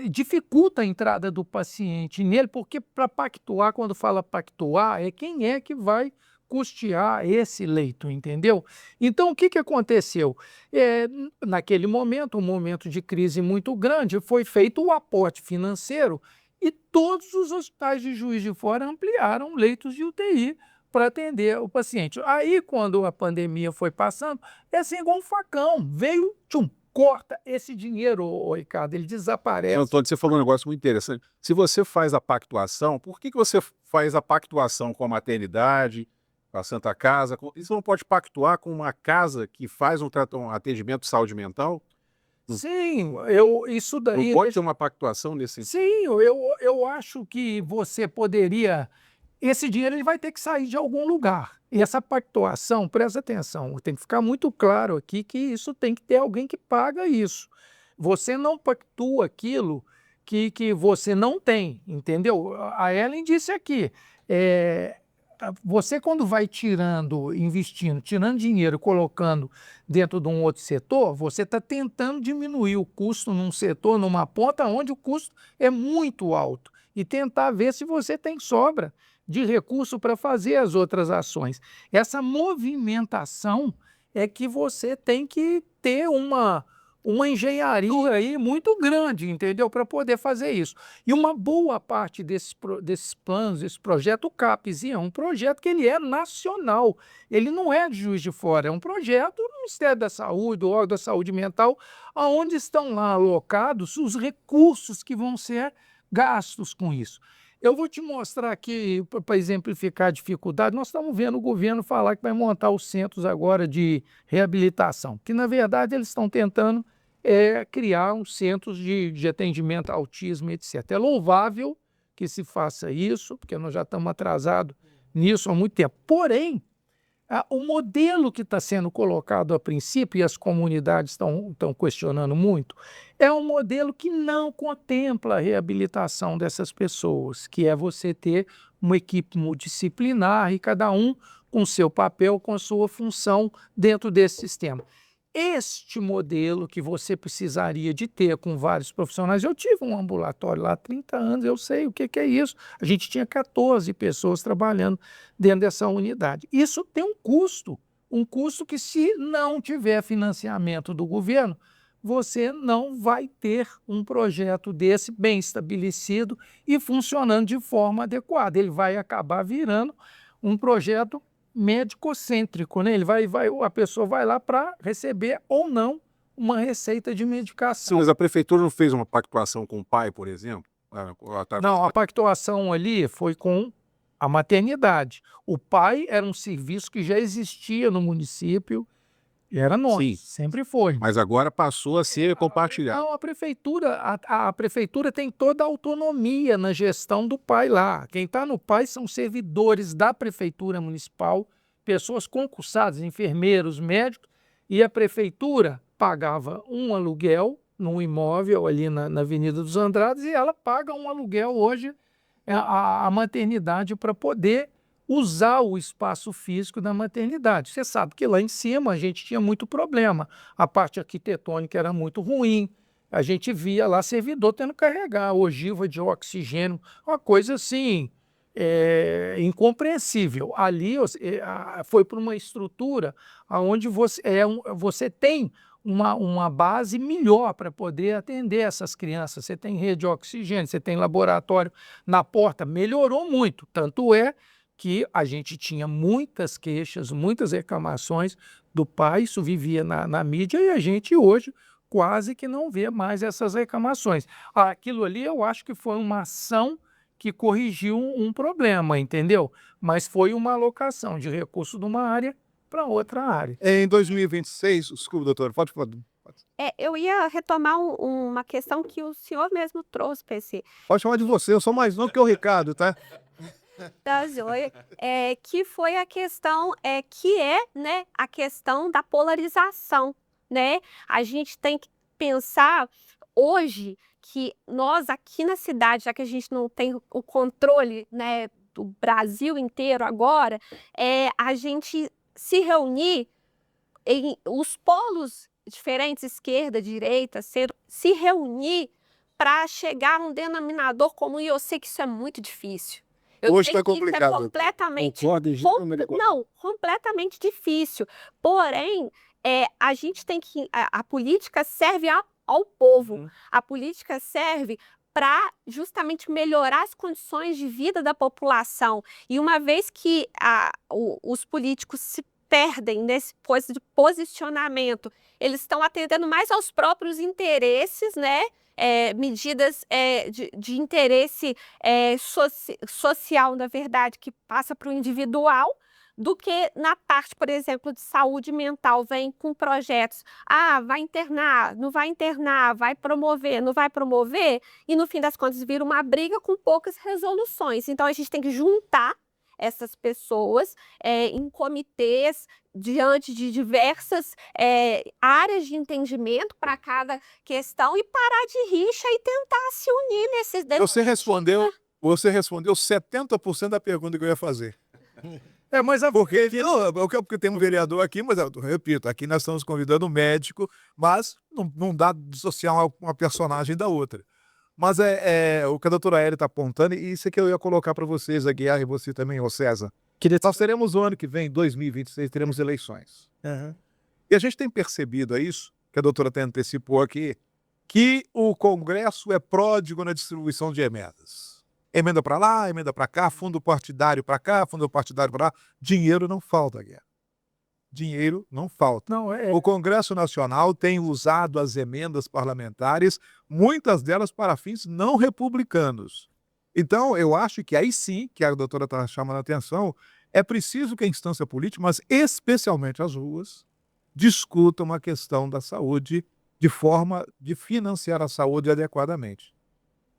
dificulta a entrada do paciente nele, porque para pactuar, quando fala pactuar, é quem é que vai custear esse leito, entendeu? Então, o que aconteceu? Naquele momento, um momento de crise muito grande, foi feito o aporte financeiro e todos os hospitais de Juiz de Fora ampliaram leitos de UTI para atender o paciente. Aí, quando a pandemia foi passando, é assim igual um facão, veio, tchum, corta esse dinheiro, Ricardo, ele desaparece. Antônio, você falou um negócio muito interessante. Se você faz a pactuação, por que você faz a pactuação com a maternidade, com a Santa Casa? E você não pode pactuar com uma casa que faz um atendimento de saúde mental? Sim, isso daí... Não pode ter uma pactuação nesse sentido? Sim, eu acho que você poderia... Esse dinheiro ele vai ter que sair de algum lugar. E essa pactuação, presta atenção, tem que ficar muito claro aqui que isso tem que ter alguém que paga isso. Você não pactua aquilo que você não tem, entendeu? A Ellen disse aqui, você quando vai investindo, tirando dinheiro, colocando dentro de um outro setor, você está tentando diminuir o custo num setor, numa ponta onde o custo é muito alto e tentar ver se você tem sobra de recurso para fazer as outras ações. Essa movimentação é que você tem que ter uma engenharia aí muito grande, entendeu? Para poder fazer isso. E uma boa parte desses planos, desse projeto, o CAPES, é um projeto que ele é nacional. Ele não é de Juiz de Fora, é um projeto do Ministério da Saúde, do órgão da saúde mental, onde estão lá alocados os recursos que vão ser gastos com isso. Eu vou te mostrar aqui, para exemplificar a dificuldade, nós estamos vendo o governo falar que vai montar os centros agora de reabilitação, que na verdade eles estão tentando criar uns centros de atendimento a autismo, etc. É louvável que se faça isso, porque nós já estamos atrasados nisso há muito tempo. Porém, o modelo que está sendo colocado a princípio, e as comunidades estão questionando muito, é um modelo que não contempla a reabilitação dessas pessoas, que é você ter uma equipe multidisciplinar e cada um com seu papel, com a sua função dentro desse sistema. Este modelo que você precisaria de ter com vários profissionais, eu tive um ambulatório lá há 30 anos, eu sei o que é isso. A gente tinha 14 pessoas trabalhando dentro dessa unidade. Isso tem um custo que se não tiver financiamento do governo, você não vai ter um projeto desse bem estabelecido e funcionando de forma adequada. Ele vai acabar virando um projeto médico-cêntrico, né? A pessoa vai lá para receber ou não uma receita de medicação. Sim, mas a prefeitura não fez uma pactuação com o pai, por exemplo? Não, a pactuação ali foi com a maternidade. O pai era um serviço que já existia no município, era nosso, Sim, sempre foi. mas agora passou a ser compartilhado. Não, a prefeitura tem toda a autonomia na gestão do pai lá. Quem está no pai são servidores da prefeitura municipal, pessoas concursadas, enfermeiros, médicos, e a prefeitura pagava um aluguel num imóvel ali na Avenida dos Andrades e ela paga um aluguel hoje a maternidade para poder usar o espaço físico da maternidade. Você sabe que lá em cima a gente tinha muito problema. A parte arquitetônica era muito ruim. A gente via lá servidor tendo que carregar ogiva de oxigênio, uma coisa assim, incompreensível. Ali foi para uma estrutura onde você tem uma base melhor para poder atender essas crianças. Você tem rede de oxigênio, você tem laboratório na porta, melhorou muito. Tanto é que a gente tinha muitas queixas, muitas reclamações do pai, isso vivia na mídia, e a gente hoje quase que não vê mais essas reclamações. Aquilo ali eu acho que foi uma ação que corrigiu um problema, entendeu? Mas foi uma alocação de recurso de uma área para outra área. Em 2026, desculpa, doutor, pode falar. Eu ia retomar uma questão que o senhor mesmo trouxe, PC. Pode chamar de você, eu sou mais novo que o Ricardo, tá? Tá joia. Que foi a questão, né, a questão da polarização, né? A gente tem que pensar hoje que nós aqui na cidade, já que a gente não tem o controle, né, do Brasil inteiro agora, a gente se reunir em os polos diferentes, esquerda, direita, se reunir para chegar a um denominador comum, e eu sei que isso é muito difícil. Eu Hoje sei está que isso é complicado. completamente Concordo em gênero, não, completamente difícil. Porém, a gente tem que a política serve ao povo. A política serve para justamente melhorar as condições de vida da população. E uma vez que os políticos se perdem nesse posicionamento, eles estão atendendo mais aos próprios interesses, né? Medidas de interesse social, na verdade, que passa para o individual, do que na parte, por exemplo, de saúde mental, vem com projetos, vai internar, não vai internar, vai promover, não vai promover, e no fim das contas vira uma briga com poucas resoluções. Então a gente tem que juntar essas pessoas em comitês diante de diversas áreas de entendimento para cada questão e parar de rixa e tentar se unir nesses Você respondeu 70% da pergunta que eu ia fazer. Mas Porque tem um vereador aqui, mas eu repito, aqui nós estamos convidando um médico, mas não dá de dissociar uma personagem da outra. Mas o que a doutora Hélia está apontando, e isso é que eu ia colocar para vocês, Aguiar, e você também, ô César. Nós teremos o ano que vem, 2026, teremos eleições. Aham. E a gente tem percebido isso, que a doutora até antecipou aqui, que o Congresso é pródigo na distribuição de emendas. Emenda para lá, emenda para cá, fundo partidário para cá, fundo partidário para lá. Dinheiro não falta, Guerra. Dinheiro não falta. Não, O Congresso Nacional tem usado as emendas parlamentares, muitas delas para fins não republicanos. Então, eu acho que aí sim, que a doutora está chamando a atenção, é preciso que a instância política, mas especialmente as ruas, discutam a questão da saúde de forma de financiar a saúde adequadamente.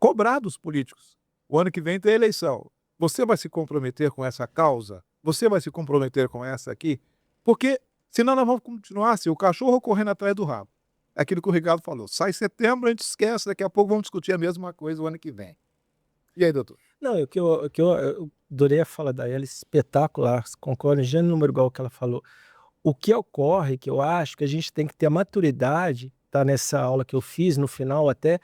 Cobrar dos políticos. O ano que vem tem eleição. Você vai se comprometer com essa causa? Você vai se comprometer com essa aqui? Porque senão nós vamos continuar assim, o cachorro correndo atrás do rabo. É aquilo que o Ricardo falou. Sai setembro, a gente esquece, daqui a pouco vamos discutir a mesma coisa o ano que vem. E aí, doutor? Não, eu adorei a fala da Hélia, espetacular, concordo em gênero número igual que ela falou. O que ocorre, que eu acho que a gente tem que ter a maturidade, tá nessa aula que eu fiz, no final até,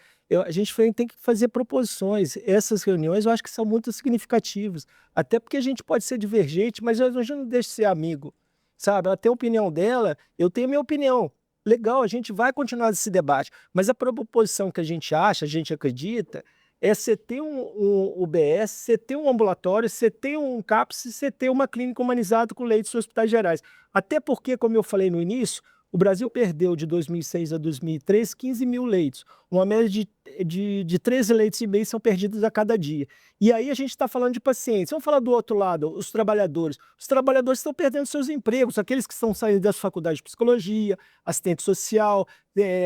a gente tem que fazer proposições. Essas reuniões eu acho que são muito significativas, até porque a gente pode ser divergente, mas a gente não deixa de ser amigo, sabe? Ela tem a opinião dela, eu tenho a minha opinião. Legal, a gente vai continuar esse debate, mas a proposição que a gente acha, a gente acredita, é você ter um UBS, você ter um ambulatório, você ter um CAPS, você ter uma clínica humanizada com leitos nos hospitais gerais. Até porque, como eu falei no início, o Brasil perdeu de 2006 a 2003 15 mil leitos. Uma média de 13 leitos e meio são perdidos a cada dia. E aí a gente está falando de pacientes. Vamos falar do outro lado, os trabalhadores. Os trabalhadores estão perdendo seus empregos, aqueles que estão saindo das faculdades de psicologia, assistente social,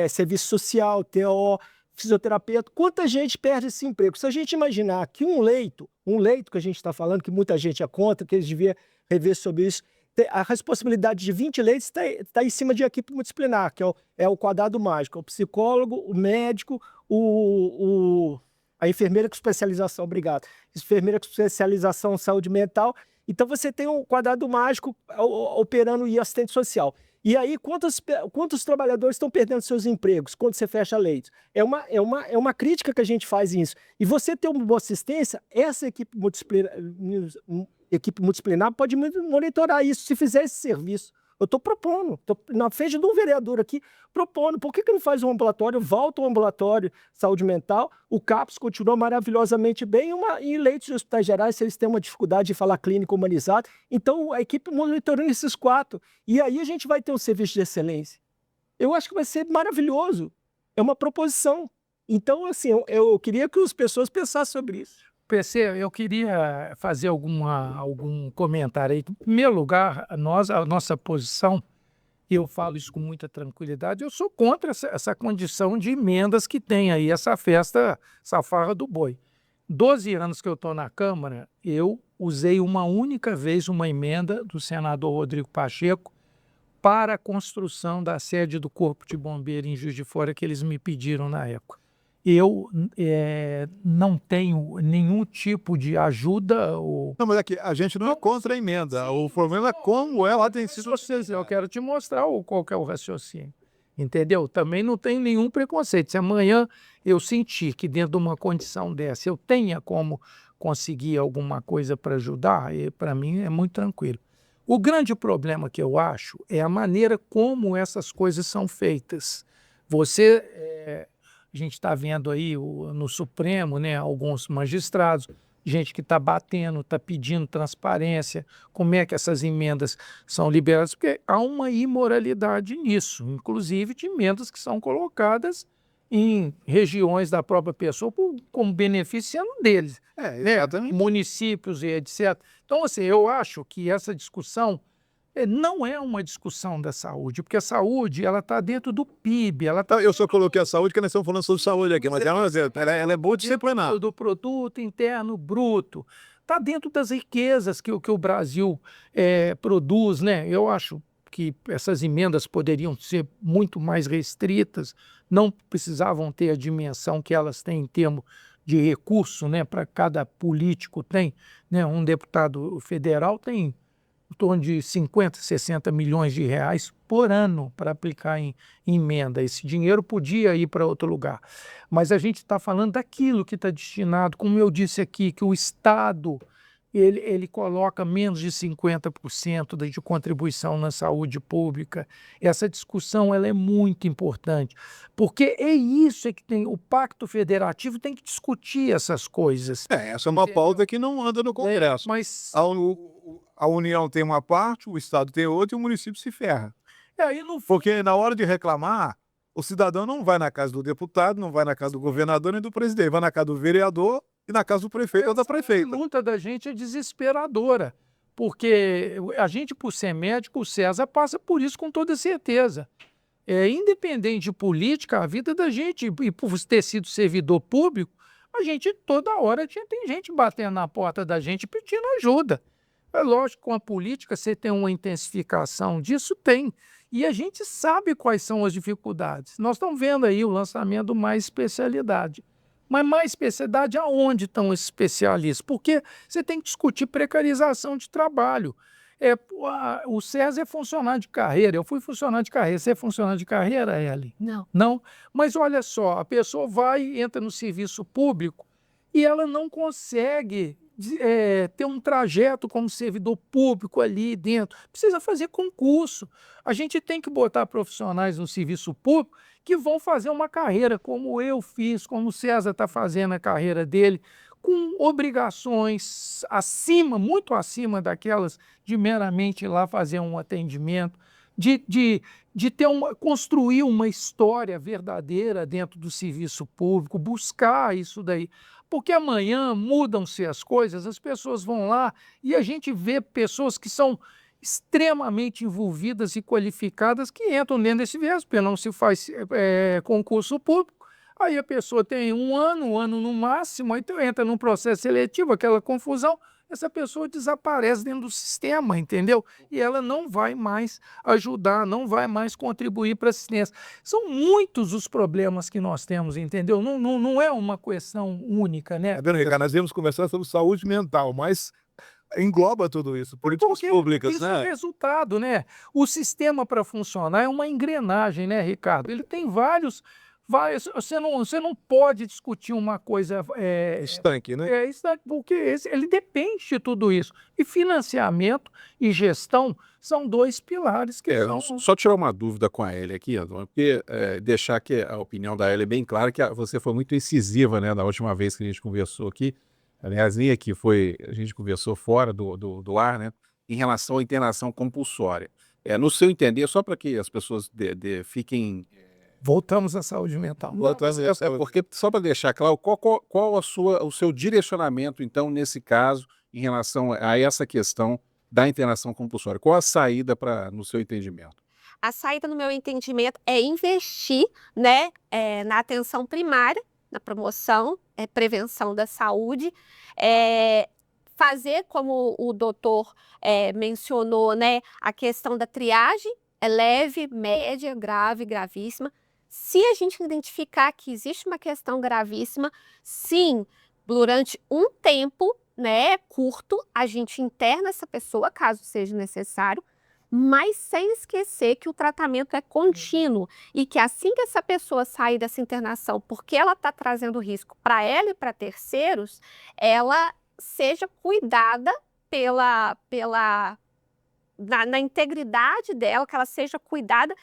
serviço social, TO, fisioterapeuta. Quanta gente perde esse emprego? Se a gente imaginar que um leito que a gente está falando, que muita gente é contra, que eles deviam rever sobre isso, a responsabilidade de 20 leitos está em cima de equipe multidisciplinar, que é o quadrado mágico, o psicólogo, o médico, a enfermeira com especialização, obrigado, enfermeira com especialização em saúde mental. Então você tem um quadrado mágico operando e assistente social. E aí, quantos trabalhadores estão perdendo seus empregos quando você fecha leitos? É uma crítica que a gente faz nisso. E você ter uma boa assistência, essa equipe multidisciplinar pode monitorar isso, se fizer esse serviço. Eu estou propondo, na frente de um vereador aqui, propondo. Por que não faz um ambulatório, volta ao ambulatório de saúde mental, o CAPS continua maravilhosamente bem, e leitos de hospitais gerais, se eles têm uma dificuldade de falar clínica humanizada, então a equipe monitorando esses 4. E aí a gente vai ter um serviço de excelência. Eu acho que vai ser maravilhoso. É uma proposição. Então, assim, eu queria que as pessoas pensassem sobre isso. PC, eu queria fazer algum comentário aí. Em primeiro lugar, a nossa posição, e eu falo isso com muita tranquilidade, eu sou contra essa condição de emendas que tem aí, essa festa, essa farra do boi. 12 anos que eu estou na Câmara, eu usei uma única vez uma emenda do senador Rodrigo Pacheco para a construção da sede do Corpo de Bombeiro em Juiz de Fora, que eles me pediram na época. Eu não tenho nenhum tipo de ajuda ou... Não, mas aqui, a gente não é contra a emenda. O problema é como ela tem sido... Eu quero te mostrar qual que é o raciocínio. Entendeu? Também não tenho nenhum preconceito. Se amanhã eu sentir que dentro de uma condição dessa eu tenha como conseguir alguma coisa para ajudar, para mim é muito tranquilo. O grande problema que eu acho é a maneira como essas coisas são feitas. A gente está vendo aí no Supremo, né, alguns magistrados, gente que está batendo, está pedindo transparência, como é que essas emendas são liberadas, porque há uma imoralidade nisso, inclusive de emendas que são colocadas em regiões da própria pessoa como benefício sendo deles, né, municípios e etc. Então, assim, eu acho que essa discussão não é uma discussão da saúde, porque a saúde ela está dentro do PIB. Eu só coloquei a saúde, porque nós estamos falando sobre saúde aqui, mas ela é multidisciplinar. Do produto interno bruto. Está dentro das riquezas que o Brasil produz, né? Eu acho que essas emendas poderiam ser muito mais restritas, não precisavam ter a dimensão que elas têm em termos de recurso, né? Para cada político tem, né? Um deputado federal tem em torno de 50, 60 milhões de reais por ano para aplicar em emenda. Esse dinheiro podia ir para outro lugar. Mas a gente está falando daquilo que está destinado, como eu disse aqui, que o Estado ele coloca menos de 50% de contribuição na saúde pública. Essa discussão ela é muito importante, porque é isso que tem, o Pacto Federativo tem que discutir essessas coisas. Essa é uma pauta que não anda no Congresso. Mas a União tem uma parte, o Estado tem outra e o município se ferra. aí não Porque na hora de reclamar, o cidadão não vai na casa do deputado, não vai na casa do governador nem do presidente, vai na casa do vereador e na casa do prefeito ou da prefeita. A luta da gente é desesperadora, porque a gente, por ser médico, o César passa por isso com toda certeza. Independente de política, a vida da gente, e por ter sido servidor público, a gente toda hora tem gente batendo na porta da gente pedindo ajuda. É lógico, com a política você tem uma intensificação disso, tem. E a gente sabe quais são as dificuldades. Nós estamos vendo aí o lançamento do Mais Especialidade. Mas mais especialidade, aonde estão esses especialistas? Porque você tem que discutir precarização de trabalho. O César é funcionário de carreira, eu fui funcionário de carreira. Você é funcionário de carreira, Ellen? Não. Não? Mas olha só, a pessoa entra no serviço público e ela não consegue ter um trajeto como servidor público ali dentro. Precisa fazer concurso. A gente tem que botar profissionais no serviço público que vão fazer uma carreira como eu fiz, como o César está fazendo a carreira dele, com obrigações muito acima daquelas de meramente ir lá fazer um atendimento, de construir uma história verdadeira dentro do serviço público, buscar isso daí. Porque amanhã mudam-se as coisas, as pessoas vão lá e a gente vê pessoas que são extremamente envolvidas e qualificadas que entram dentro desse viés, porque não se faz concurso público. Aí a pessoa tem um ano no máximo, aí entra num processo seletivo, aquela confusão, essa pessoa desaparece dentro do sistema, entendeu? E ela não vai mais ajudar, não vai mais contribuir para a assistência. São muitos os problemas que nós temos, entendeu? Não é uma questão única, né? Tá vendo, Ricardo? Nós íamos conversar sobre saúde mental, mas engloba tudo isso, políticas públicas, isso né? é resultado, né? O sistema para funcionar é uma engrenagem, né, Ricardo? Ele tem vários. Você não pode discutir uma coisa Estanque, né? estanque, porque ele depende de tudo isso. E financiamento e gestão são dois pilares que são... Só tirar uma dúvida com a Ellie aqui, Antônio, porque deixar que a opinião da Ellie é bem clara, que você foi muito incisiva, né, na última vez que a gente conversou aqui. Aliás, nem aqui a gente conversou fora do ar, né, em relação à internação compulsória. No seu entender, só para que as pessoas fiquem... Voltamos à saúde mental. Porque, só para deixar claro, qual o seu direcionamento, então, nesse caso, em relação a essa questão da internação compulsória? Qual a saída no seu entendimento? A saída, no meu entendimento, é investir, né, na atenção primária, na promoção, prevenção da saúde, fazer como o doutor mencionou, né, a questão da triagem, é leve, média, grave, gravíssima. Se a gente identificar que existe uma questão gravíssima, sim, durante um tempo, né, curto, a gente interna essa pessoa, caso seja necessário, mas sem esquecer que o tratamento é contínuo e que assim que essa pessoa sair dessa internação, porque ela está trazendo risco para ela e para terceiros, ela seja cuidada na integridade dela, que ela seja cuidada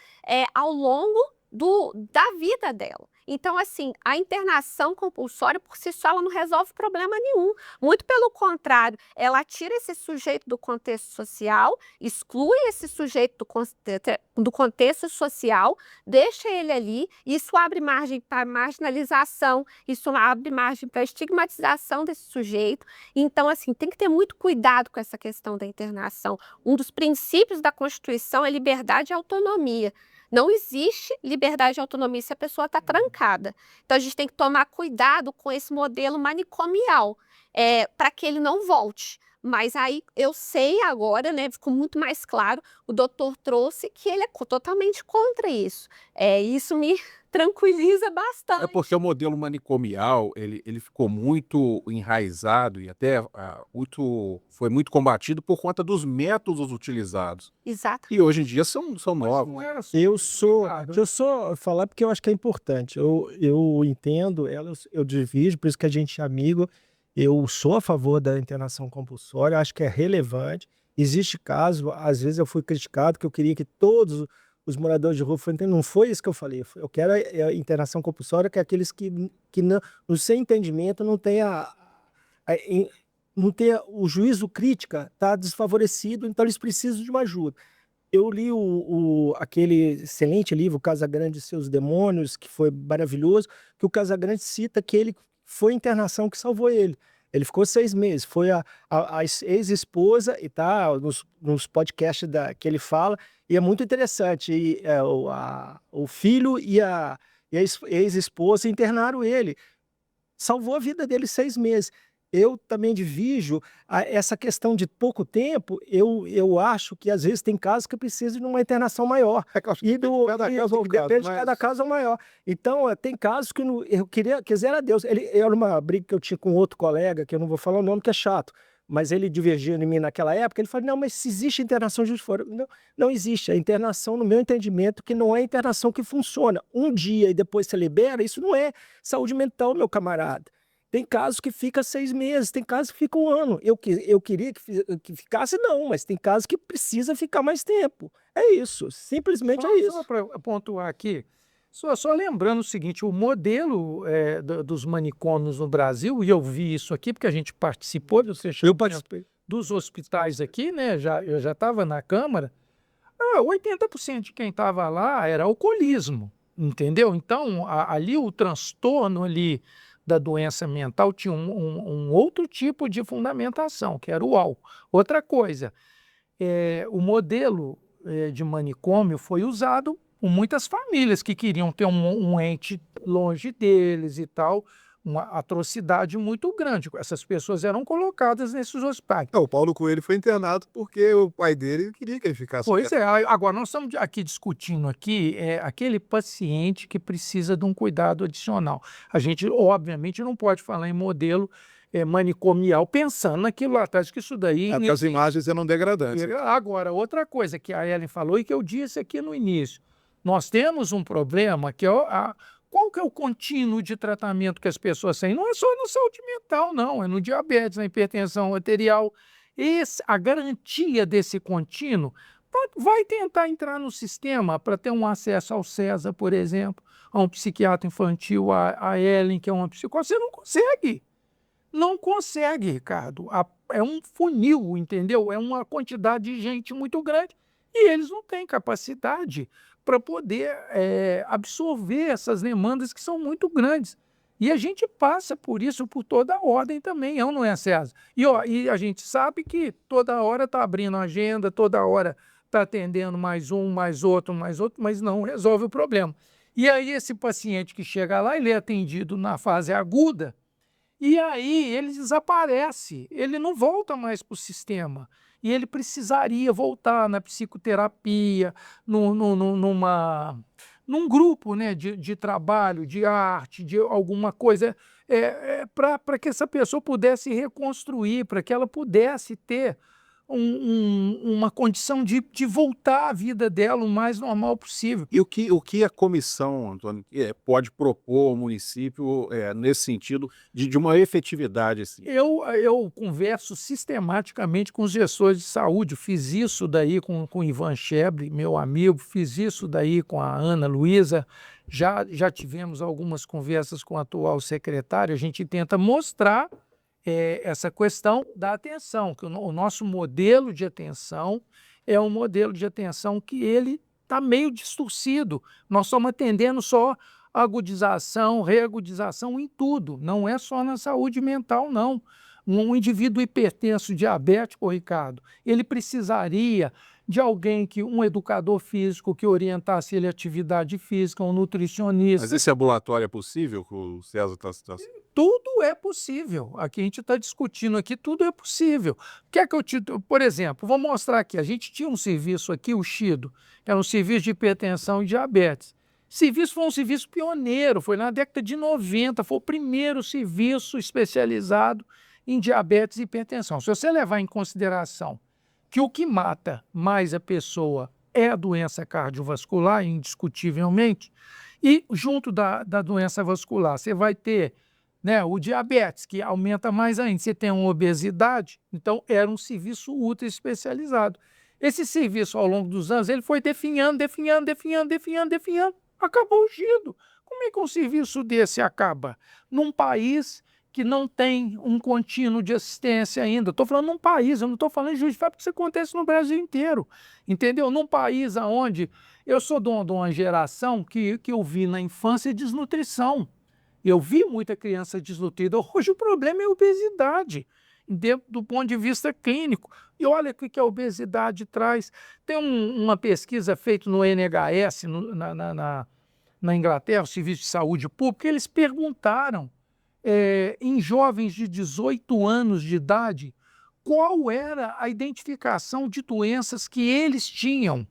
ao longo da vida dela. Então, assim, a internação compulsória por si só ela não resolve problema nenhum. Muito pelo contrário, ela tira esse sujeito do contexto social, exclui esse sujeito do contexto social, deixa ele ali, isso abre margem para marginalização, isso abre margem para estigmatização desse sujeito. Então, assim, tem que ter muito cuidado com essa questão da internação. Um dos princípios da Constituição é liberdade e autonomia. Não existe liberdade e autonomia se a pessoa está trancada. Então, a gente tem que tomar cuidado com esse modelo manicomial, para que ele não volte. Mas aí eu sei agora, né, ficou muito mais claro, o doutor trouxe que ele é totalmente contra isso. Isso me tranquiliza É bastante. porque o modelo manicomial, ele ficou muito enraizado e até foi muito combatido por conta dos métodos utilizados. Exato. E hoje em dia são Mas novos. não era Deixa eu só falar porque eu acho que é importante. Eu entendo ela, eu divido, por isso que a gente é amigo. Eu sou a favor da internação compulsória, acho que é relevante. Existe caso, às vezes eu fui criticado que eu queria que todos os moradores de rua fossem internados. Não foi isso que eu falei. Eu quero a internação compulsória, que é aqueles que não, no seu entendimento, não tenha o juízo crítica, está desfavorecido, então eles precisam de uma ajuda. Eu li aquele excelente livro, Casagrande e Seus Demônios, que foi maravilhoso, que o Casagrande cita que foi a internação que salvou ele. Ele ficou 6 meses, foi a ex-esposa, e tá nos podcasts que ele fala, e é muito interessante. E, o filho e a ex-esposa internaram ele. Salvou a vida dele 6 meses. Eu também divido essa questão de pouco tempo. Eu acho que às vezes tem casos que precisam de uma internação maior. Depende de cada caso é maior. Então, tem casos que eu quisera Deus. Era uma briga que eu tinha com outro colega, que eu não vou falar o nome, que é chato. Mas ele divergia de mim naquela época. Ele falou: não, mas se existe internação juiz de fora. Não existe. A internação, no meu entendimento, que não é internação que funciona. Um dia e depois você libera, isso não é saúde mental, meu camarada. Tem casos que fica 6 meses, tem casos que fica 1 ano. Eu queria que ficasse, não, mas tem casos que precisa ficar mais tempo. É isso, simplesmente é isso. Só para pontuar aqui, só lembrando o seguinte, o modelo dos manicômios no Brasil, e eu vi isso aqui porque a gente participou Eu participei. dos hospitais aqui, né? Eu já estava na Câmara, 80% de quem estava lá era alcoolismo, entendeu? Então, ali o transtorno ali da doença mental tinha um outro tipo de fundamentação, que era o álcool. Outra coisa, o modelo de manicômio foi usado por muitas famílias que queriam ter um ente longe deles e tal, uma atrocidade muito grande. Essas pessoas eram colocadas nesses hospitais. O Paulo Coelho foi internado porque o pai dele queria que ele ficasse. Pois é, agora nós estamos aqui discutindo aquele paciente que precisa de um cuidado adicional. A gente, obviamente, não pode falar em modelo manicomial pensando naquilo lá atrás, que isso daí... Porque as imagens eram degradantes. Agora, outra coisa que a Ellen falou e que eu disse aqui no início, nós temos um problema que qual que é o contínuo de tratamento que as pessoas têm? Não é só na saúde mental, não, é no diabetes, na hipertensão arterial. A garantia desse contínuo vai tentar entrar no sistema para ter um acesso ao César, por exemplo, a um psiquiatra infantil, a Ellen, que é uma psicóloga. Você não consegue. Não consegue, Ricardo. É um funil, entendeu? É uma quantidade de gente muito grande e eles não têm capacidade para poder absorver essas demandas que são muito grandes. E a gente passa por isso por toda a ordem também, não é, César? E a gente sabe que toda hora está abrindo agenda, toda hora está atendendo mais um, mais outro, mas não resolve o problema. E aí esse paciente que chega lá, ele é atendido na fase aguda, E aí ele desaparece, ele não volta mais para o sistema. E ele precisaria voltar na psicoterapia, num grupo, né, de trabalho, de arte, de alguma coisa, para que essa pessoa pudesse reconstruir, para que ela pudesse ter uma condição de voltar à vida dela o mais normal possível. E o que a comissão, Antônio, pode propor ao município, nesse sentido de uma efetividade, assim? Eu converso sistematicamente com os gestores de saúde, fiz isso daí com o Ivan Schebre, meu amigo, fiz isso daí com a Ana Luísa, já tivemos algumas conversas com o atual secretário, a gente tenta mostrar essa questão da atenção, que o nosso modelo de atenção é um modelo de atenção que ele está meio distorcido. Nós estamos atendendo só agudização, reagudização em tudo, não é só na saúde mental, não. Um indivíduo hipertenso, diabético, Ricardo, ele precisaria de alguém, um educador físico que orientasse ele à atividade física, um nutricionista. Mas esse ambulatório é possível que o César está... Tudo é possível. Aqui a gente está discutindo aqui, tudo é possível. Quer que eu te... Por exemplo, vou mostrar aqui. A gente tinha um serviço aqui, o Chido, que era um serviço de hipertensão e diabetes. Esse serviço foi um serviço pioneiro, foi na década de 90, foi o primeiro serviço especializado em diabetes e hipertensão. Se você levar em consideração que o que mata mais a pessoa é a doença cardiovascular, indiscutivelmente, e junto da doença vascular você vai ter, né, o diabetes, que aumenta mais ainda. Você tem uma obesidade, então era um serviço ultra especializado. Esse serviço, ao longo dos anos, ele foi definhando, acabou o Chido. Como é que um serviço desse acaba? Num país que não tem um contínuo de assistência ainda. Estou falando num país, eu não estou falando em Juiz de Fora, porque isso acontece no Brasil inteiro, entendeu? Num país onde eu sou de uma geração que eu vi na infância desnutrição. Eu vi muita criança desnutrida. Hoje o problema é a obesidade, do ponto de vista clínico. E olha o que a obesidade traz. Tem uma pesquisa feita no NHS, na Inglaterra, o Serviço de Saúde Pública, eles perguntaram em jovens de 18 anos de idade qual era a identificação de doenças que eles tinham.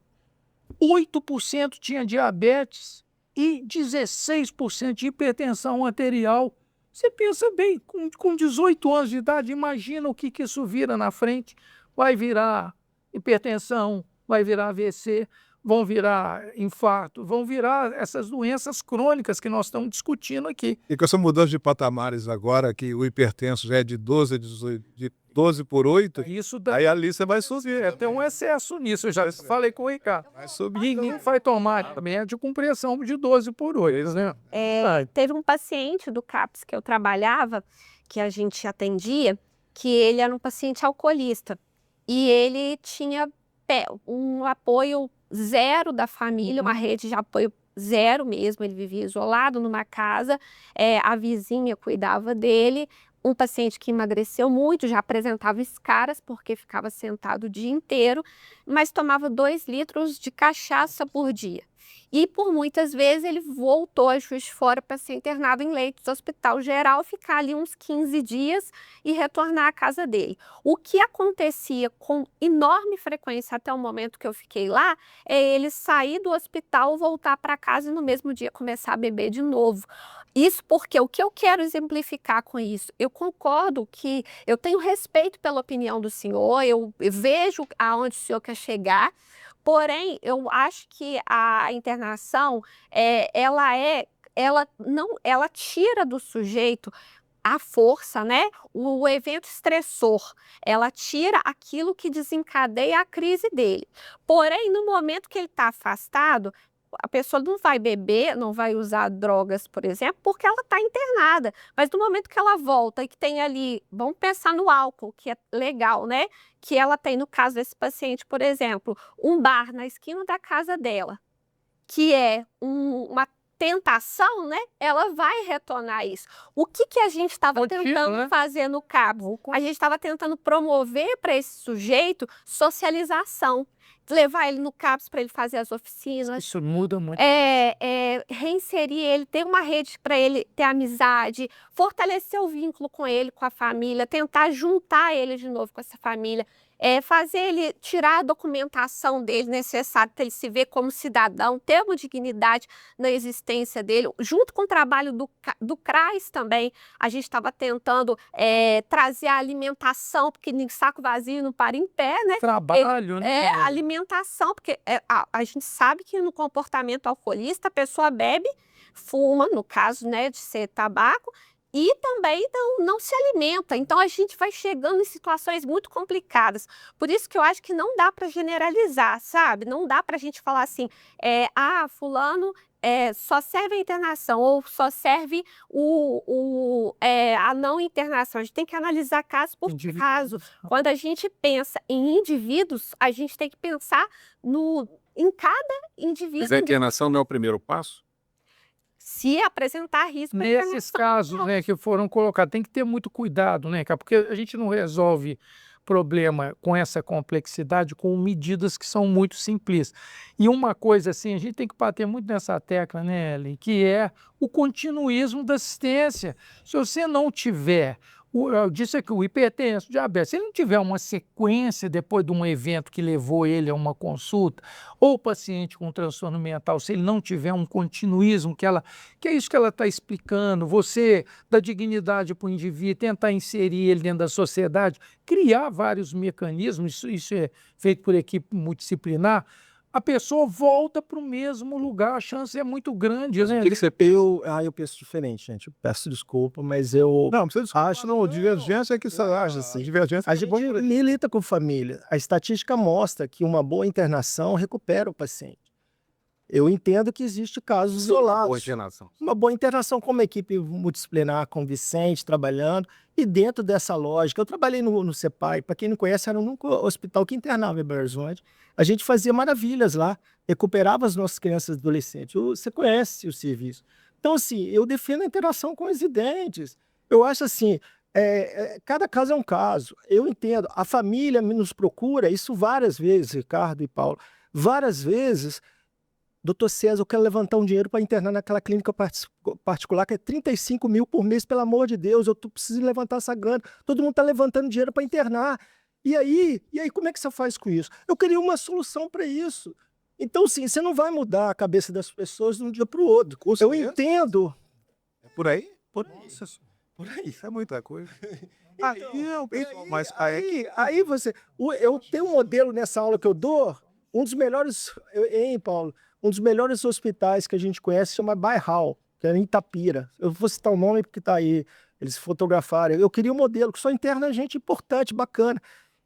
8% tinha diabetes e 16% de hipertensão arterial. Você pensa bem, com 18 anos de idade, imagina o que isso vira na frente. Vai virar hipertensão, vai virar AVC, vão virar infarto, vão virar essas doenças crônicas que nós estamos discutindo aqui. E com essa mudança de patamares agora, que o hipertenso já é de 12 a 18, de 12 por 8, aí a lista vai subir. Tem um excesso nisso, eu já falei com o Ricardo. Vai subir. Ninguém vai tomar remédio com pressão de 12 por 8, né? Teve um paciente do CAPS que eu trabalhava, que a gente atendia, que ele era um paciente alcoolista. E ele tinha um apoio zero da família, uma rede de apoio zero mesmo. Ele vivia isolado numa casa, a vizinha cuidava dele. Um paciente que emagreceu muito, já apresentava escaras porque ficava sentado o dia inteiro, mas tomava 2 litros de cachaça por dia. E por muitas vezes ele voltou a Juiz de Fora para ser internado em leitos do Hospital Geral, ficar ali uns 15 dias e retornar à casa dele. O que acontecia com enorme frequência até o momento que eu fiquei lá, é ele sair do hospital, voltar para casa e no mesmo dia começar a beber de novo. Isso porque o que eu quero exemplificar com isso? Eu concordo que eu tenho respeito pela opinião do senhor, eu vejo aonde o senhor quer chegar, porém, eu acho que a internação, ela tira do sujeito a força, né? O evento estressor, ela tira aquilo que desencadeia a crise dele. Porém, no momento que ele está afastado, a pessoa não vai beber, não vai usar drogas, por exemplo, porque ela está internada. Mas no momento que ela volta e que tem ali, vamos pensar no álcool, que é legal, né? Que ela tem, no caso desse paciente, por exemplo, um bar na esquina da casa dela, que é uma tentação, né, ela vai retornar isso. O que a gente estava Contínuo, tentando né? fazer no CAPS? A gente estava tentando promover para esse sujeito socialização, levar ele no CAPS para ele fazer as oficinas, Isso muda muito. reinserir ele, ter uma rede para ele ter amizade, fortalecer o vínculo com ele, com a família, tentar juntar ele de novo com essa família, fazer ele tirar a documentação dele necessária para ele se ver como cidadão, ter uma dignidade na existência dele, junto com o trabalho do CRAS também. A gente estava tentando trazer a alimentação, porque saco vazio não para em pé, né? Trabalho, né? Alimentação, porque a gente sabe que no comportamento alcoolista a pessoa bebe, fuma, no caso, né, de ser tabaco, e também não se alimenta. Então a gente vai chegando em situações muito complicadas. Por isso que eu acho que não dá para generalizar, sabe? Não dá para a gente falar assim, fulano só serve a internação ou só serve a não internação. A gente tem que analisar caso por caso. Quando a gente pensa em indivíduos, a gente tem que pensar em cada indivíduo. Mas a internação não é o primeiro passo? Se apresentar risco. Nesses casos, né, que foram colocados, tem que ter muito cuidado, né, cara? Porque a gente não resolve problema com essa complexidade com medidas que são muito simples. E uma coisa assim, a gente tem que bater muito nessa tecla, né, Ellen, que é o continuismo da assistência. Se você não tiver, eu disse aqui, o hipertenso, diabetes, se ele não tiver uma sequência depois de um evento que levou ele a uma consulta, ou o paciente com transtorno mental, se ele não tiver um continuismo, que é isso que ela está explicando, você dar dignidade para o indivíduo, tentar inserir ele dentro da sociedade, criar vários mecanismos, isso é feito por equipe multidisciplinar, a pessoa volta para o mesmo lugar, a chance é muito grande, né? Eu penso diferente, gente. Eu peço desculpa, mas eu Não, precisa desculpar, acho não. Divergência é que você acha assim. Divergência a gente milita com família. A estatística mostra que uma boa internação recupera o paciente. Eu entendo que existe casos isolados. Uma boa internação com uma equipe multidisciplinar, com o Vicente trabalhando, e dentro dessa lógica, eu trabalhei no CEPAI, para quem não conhece, era o único hospital que internava em Belo Horizonte. A gente fazia maravilhas lá, recuperava as nossas crianças e adolescentes. Você conhece o serviço. Então, assim, eu defendo a interação com os residentes. Eu acho assim, cada caso é um caso. Eu entendo, a família nos procura, isso várias vezes, Ricardo e Paulo, várias vezes. Doutor César, eu quero levantar um dinheiro para internar naquela clínica particular que é 35 mil por mês, pelo amor de Deus, eu preciso levantar essa grana. Todo mundo está levantando dinheiro para internar. E aí, como é que você faz com isso? Eu queria uma solução para isso. Então, sim, você não vai mudar a cabeça das pessoas de um dia para o outro. Eu entendo. É por aí? Por aí. Por aí. Isso é muita coisa. Eu tenho um modelo nessa aula que eu dou, um dos melhores, Paulo? Um dos melhores hospitais que a gente conhece chama Bairral, que é em Itapira. Eu vou citar o nome porque está aí, eles fotografaram. Eu queria um modelo que só interna gente importante, bacana.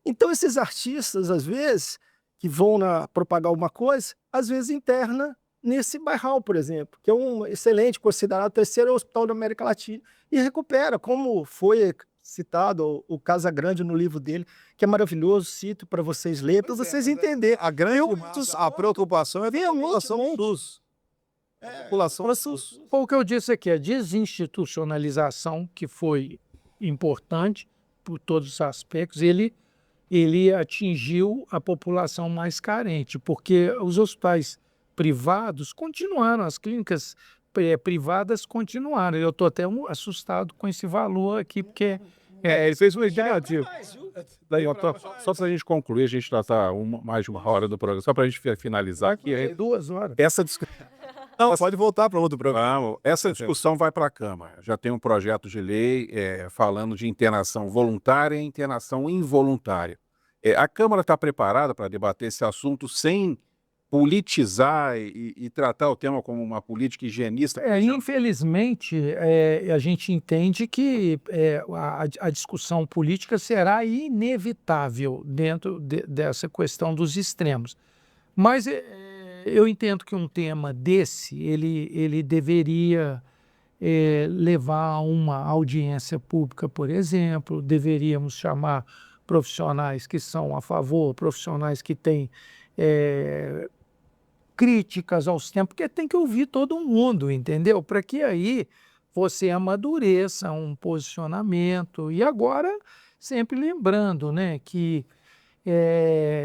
Então esses artistas, às vezes, que vão propagar alguma coisa, às vezes interna nesse Bairral, por exemplo, que é um excelente, considerado o terceiro hospital da América Latina, e recupera, como foi citado o Casa Grande no livro dele, que é maravilhoso, cito para vocês lerem, para vocês entenderem. A preocupação é a população SUS. A população SUS. Foi o que eu disse aqui, a desinstitucionalização, que foi importante por todos os aspectos, ele atingiu a população mais carente, porque os hospitais privados continuaram, as clínicas privadas continuaram. Eu estou até assustado com esse valor aqui, porque... ele fez um indicativo. Só para a gente concluir, a gente já está mais de uma hora do programa, só para a gente finalizar aqui. 2 horas. Não, pode voltar para outro programa. Essa discussão vai para a Câmara. Já tem um projeto de lei falando de internação voluntária e internação involuntária. A Câmara está preparada para debater esse assunto sem politizar e tratar o tema como uma política higienista? Infelizmente, a gente entende que a discussão política será inevitável dentro dessa questão dos extremos. Mas eu entendo que um tema desse, ele deveria levar a uma audiência pública, por exemplo, deveríamos chamar profissionais que são a favor, profissionais que têm críticas aos tempos, porque tem que ouvir todo mundo, entendeu? Para que aí você amadureça um posicionamento. E agora, sempre lembrando, né, que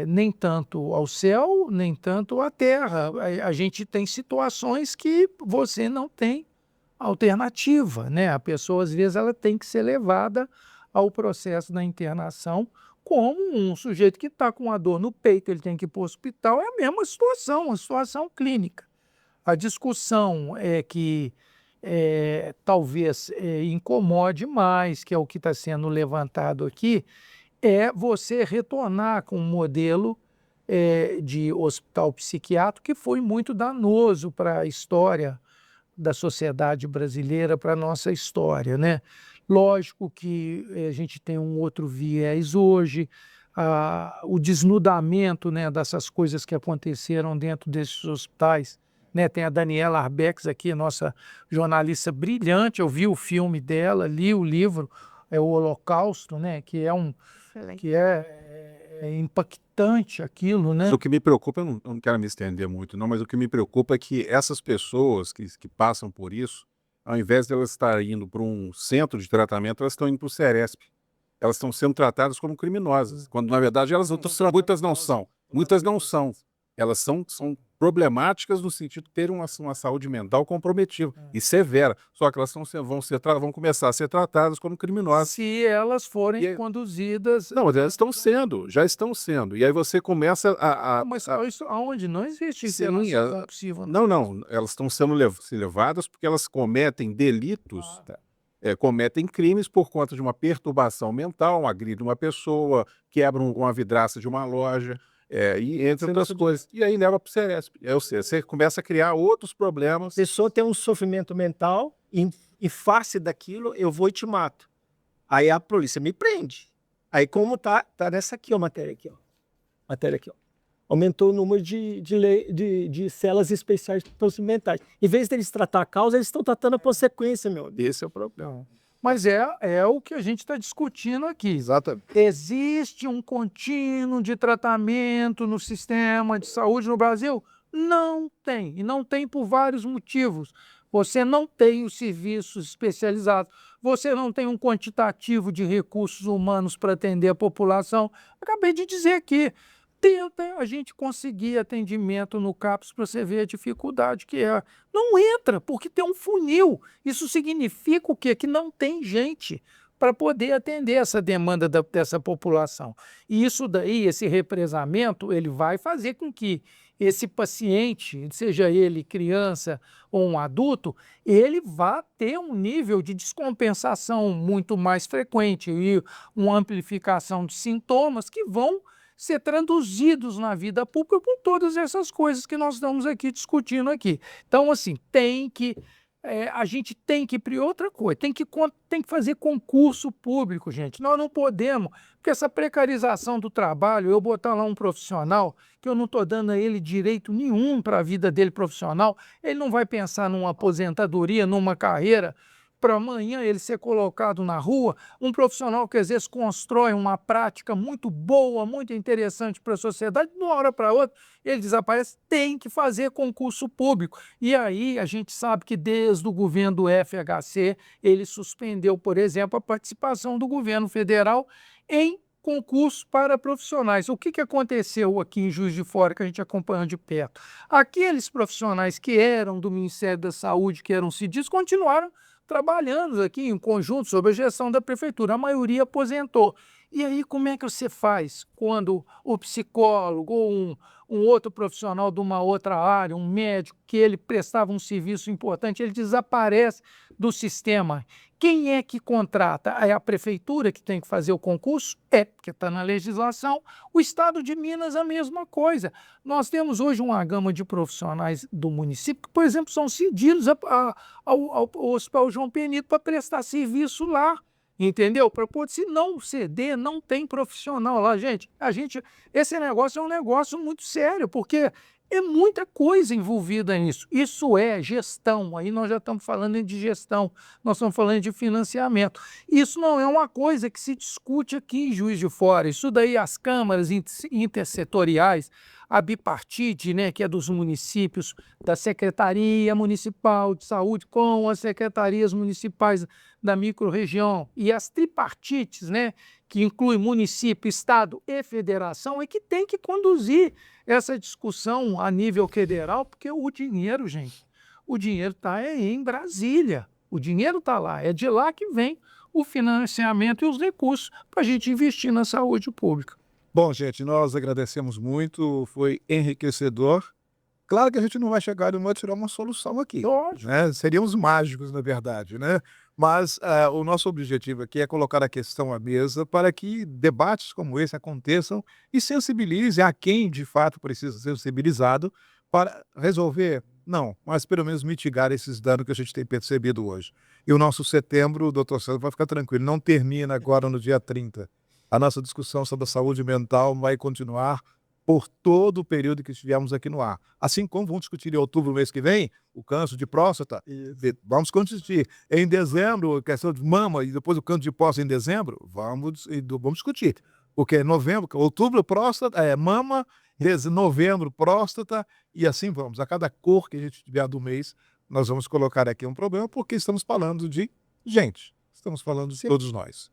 nem tanto ao céu, nem tanto à terra. A gente tem situações que você não tem alternativa, né? A pessoa, às vezes, ela tem que ser levada ao processo da internação, como um sujeito que está com uma dor no peito, ele tem que ir para o hospital, é a mesma situação, uma situação clínica. A discussão é que talvez incomode mais, que é o que está sendo levantado aqui, é você retornar com um modelo de hospital psiquiátrico que foi muito danoso para a história da sociedade brasileira, para a nossa história, né? Lógico que a gente tem um outro viés hoje, o desnudamento, né, dessas coisas que aconteceram dentro desses hospitais, né? Tem a Daniela Arbex aqui, nossa jornalista brilhante, eu vi o filme dela, li o livro, o Holocausto, né, que é impactante aquilo, né? Mas o que me preocupa, eu não quero me estender muito não, mas o que me preocupa é que essas pessoas que passam por isso, ao invés de elas estarem indo para um centro de tratamento, elas estão indo para o Ceresp. Elas estão sendo tratadas como criminosas, quando na verdade elas não estão, muitas não são. Muitas não são. Elas são problemáticas no sentido de ter uma saúde mental comprometida e severa. Só que elas vão começar a ser tratadas como criminosas. Se elas forem conduzidas... Não, mas elas estão sendo, já estão sendo. E aí você começa Mas isso aonde? Não existe Sim, internação possível. Não, elas estão sendo levadas porque elas cometem delitos, cometem crimes por conta de uma perturbação mental, agridem uma pessoa, quebram uma vidraça de uma loja, e entre outras coisas. E aí leva para o Ceresp. Ou seja, você começa a criar outros problemas. A pessoa tem um sofrimento mental e face daquilo, eu vou e te mato. Aí a polícia me prende. Aí como tá nessa aqui, ó, matéria aqui, ó. Matéria aqui, ó. Aumentou o número de celas especiais procedimentais. Em vez deles tratar a causa, eles estão tratando a consequência, meu. Esse é o problema. Mas é o que a gente está discutindo aqui. Exatamente. Existe um contínuo de tratamento no sistema de saúde no Brasil? Não tem. E não tem por vários motivos. Você não tem os serviços especializados. Você não tem um quantitativo de recursos humanos para atender a população. Acabei de dizer aqui. Tenta a gente conseguir atendimento no CAPS para você ver a dificuldade que é. Não entra, porque tem um funil. Isso significa o quê? Que não tem gente para poder atender essa demanda dessa população. E isso daí, esse represamento, ele vai fazer com que esse paciente, seja ele criança ou um adulto, ele vá ter um nível de descompensação muito mais frequente e uma amplificação de sintomas que vão ser traduzidos na vida pública com todas essas coisas que nós estamos aqui discutindo aqui. Então, assim, a gente tem que ir outra coisa, tem que fazer concurso público, gente. Nós não podemos, porque essa precarização do trabalho, eu botar lá um profissional, que eu não estou dando a ele direito nenhum para a vida dele profissional, ele não vai pensar numa aposentadoria, numa carreira, para amanhã ele ser colocado na rua, um profissional que às vezes constrói uma prática muito boa, muito interessante para a sociedade, de uma hora para outra ele desaparece, tem que fazer concurso público. E aí a gente sabe que desde o governo do FHC, ele suspendeu, por exemplo, a participação do governo federal em concurso para profissionais. O que aconteceu aqui em Juiz de Fora, que a gente acompanhou de perto? Aqueles profissionais que eram do Ministério da Saúde, que eram CIDIs, continuaram trabalhando aqui em conjunto sob a gestão da prefeitura. A maioria aposentou. E aí como é que você faz quando o psicólogo ou um outro profissional de uma outra área, um médico, que ele prestava um serviço importante, ele desaparece do sistema? Quem é que contrata? É a prefeitura que tem que fazer o concurso? Porque está na legislação. O Estado de Minas, a mesma coisa. Nós temos hoje uma gama de profissionais do município que, por exemplo, são cedidos ao Hospital João Penito para prestar serviço lá. Entendeu? Se não ceder, não tem profissional lá, gente. Esse negócio é um negócio muito sério, porque É muita coisa envolvida nisso. Isso é gestão. Aí nós já estamos falando de gestão, nós estamos falando de financiamento. Isso não é uma coisa que se discute aqui em Juiz de Fora. Isso daí as câmaras intersetoriais, a bipartite, né, que é dos municípios, da Secretaria Municipal de Saúde com as secretarias municipais da microrregião e as tripartites, né, que inclui município, estado e federação, é que tem que conduzir essa discussão a nível federal, porque o dinheiro, gente, o dinheiro está em Brasília, o dinheiro está lá, é de lá que vem o financiamento e os recursos para a gente investir na saúde pública. Bom, gente, nós agradecemos muito, foi enriquecedor. Claro que a gente não vai chegar e não vai tirar uma solução aqui, Lógico. né? Seríamos mágicos, na verdade, né? Mas o nosso objetivo aqui é colocar a questão à mesa para que debates como esse aconteçam e sensibilize a quem de fato precisa ser sensibilizado para resolver, não, mas pelo menos mitigar esses danos que a gente tem percebido hoje. E o nosso setembro, doutor César, vai ficar tranquilo, não termina agora no dia 30. A nossa discussão sobre a saúde mental vai continuar por todo o período que estivermos aqui no ar. Assim como vamos discutir em outubro, mês que vem, o câncer de próstata, vamos discutir. Em dezembro, a questão de mama e depois o câncer de próstata em dezembro, vamos discutir. Porque novembro, outubro, próstata, mama, novembro, próstata, e assim vamos. A cada cor que a gente tiver do mês, nós vamos colocar aqui um problema, porque estamos falando de gente. Estamos falando de todos nós.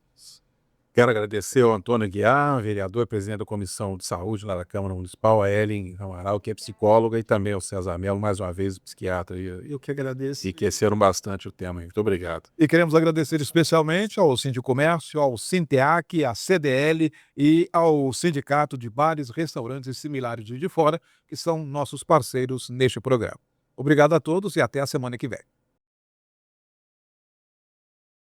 Quero agradecer ao Antônio Aguiar, vereador e presidente da Comissão de Saúde lá da Câmara Municipal, a Ellen Amaral, que é psicóloga, e também ao César Mello, mais uma vez, psiquiatra. Eu que agradeço. Enriqueceram bastante o tema. Muito obrigado. E queremos agradecer especialmente ao Sindicomércio, ao Sinteac, à CDL e ao Sindicato de Bares, Restaurantes e Similares de Juiz de Fora, que são nossos parceiros neste programa. Obrigado a todos e até a semana que vem.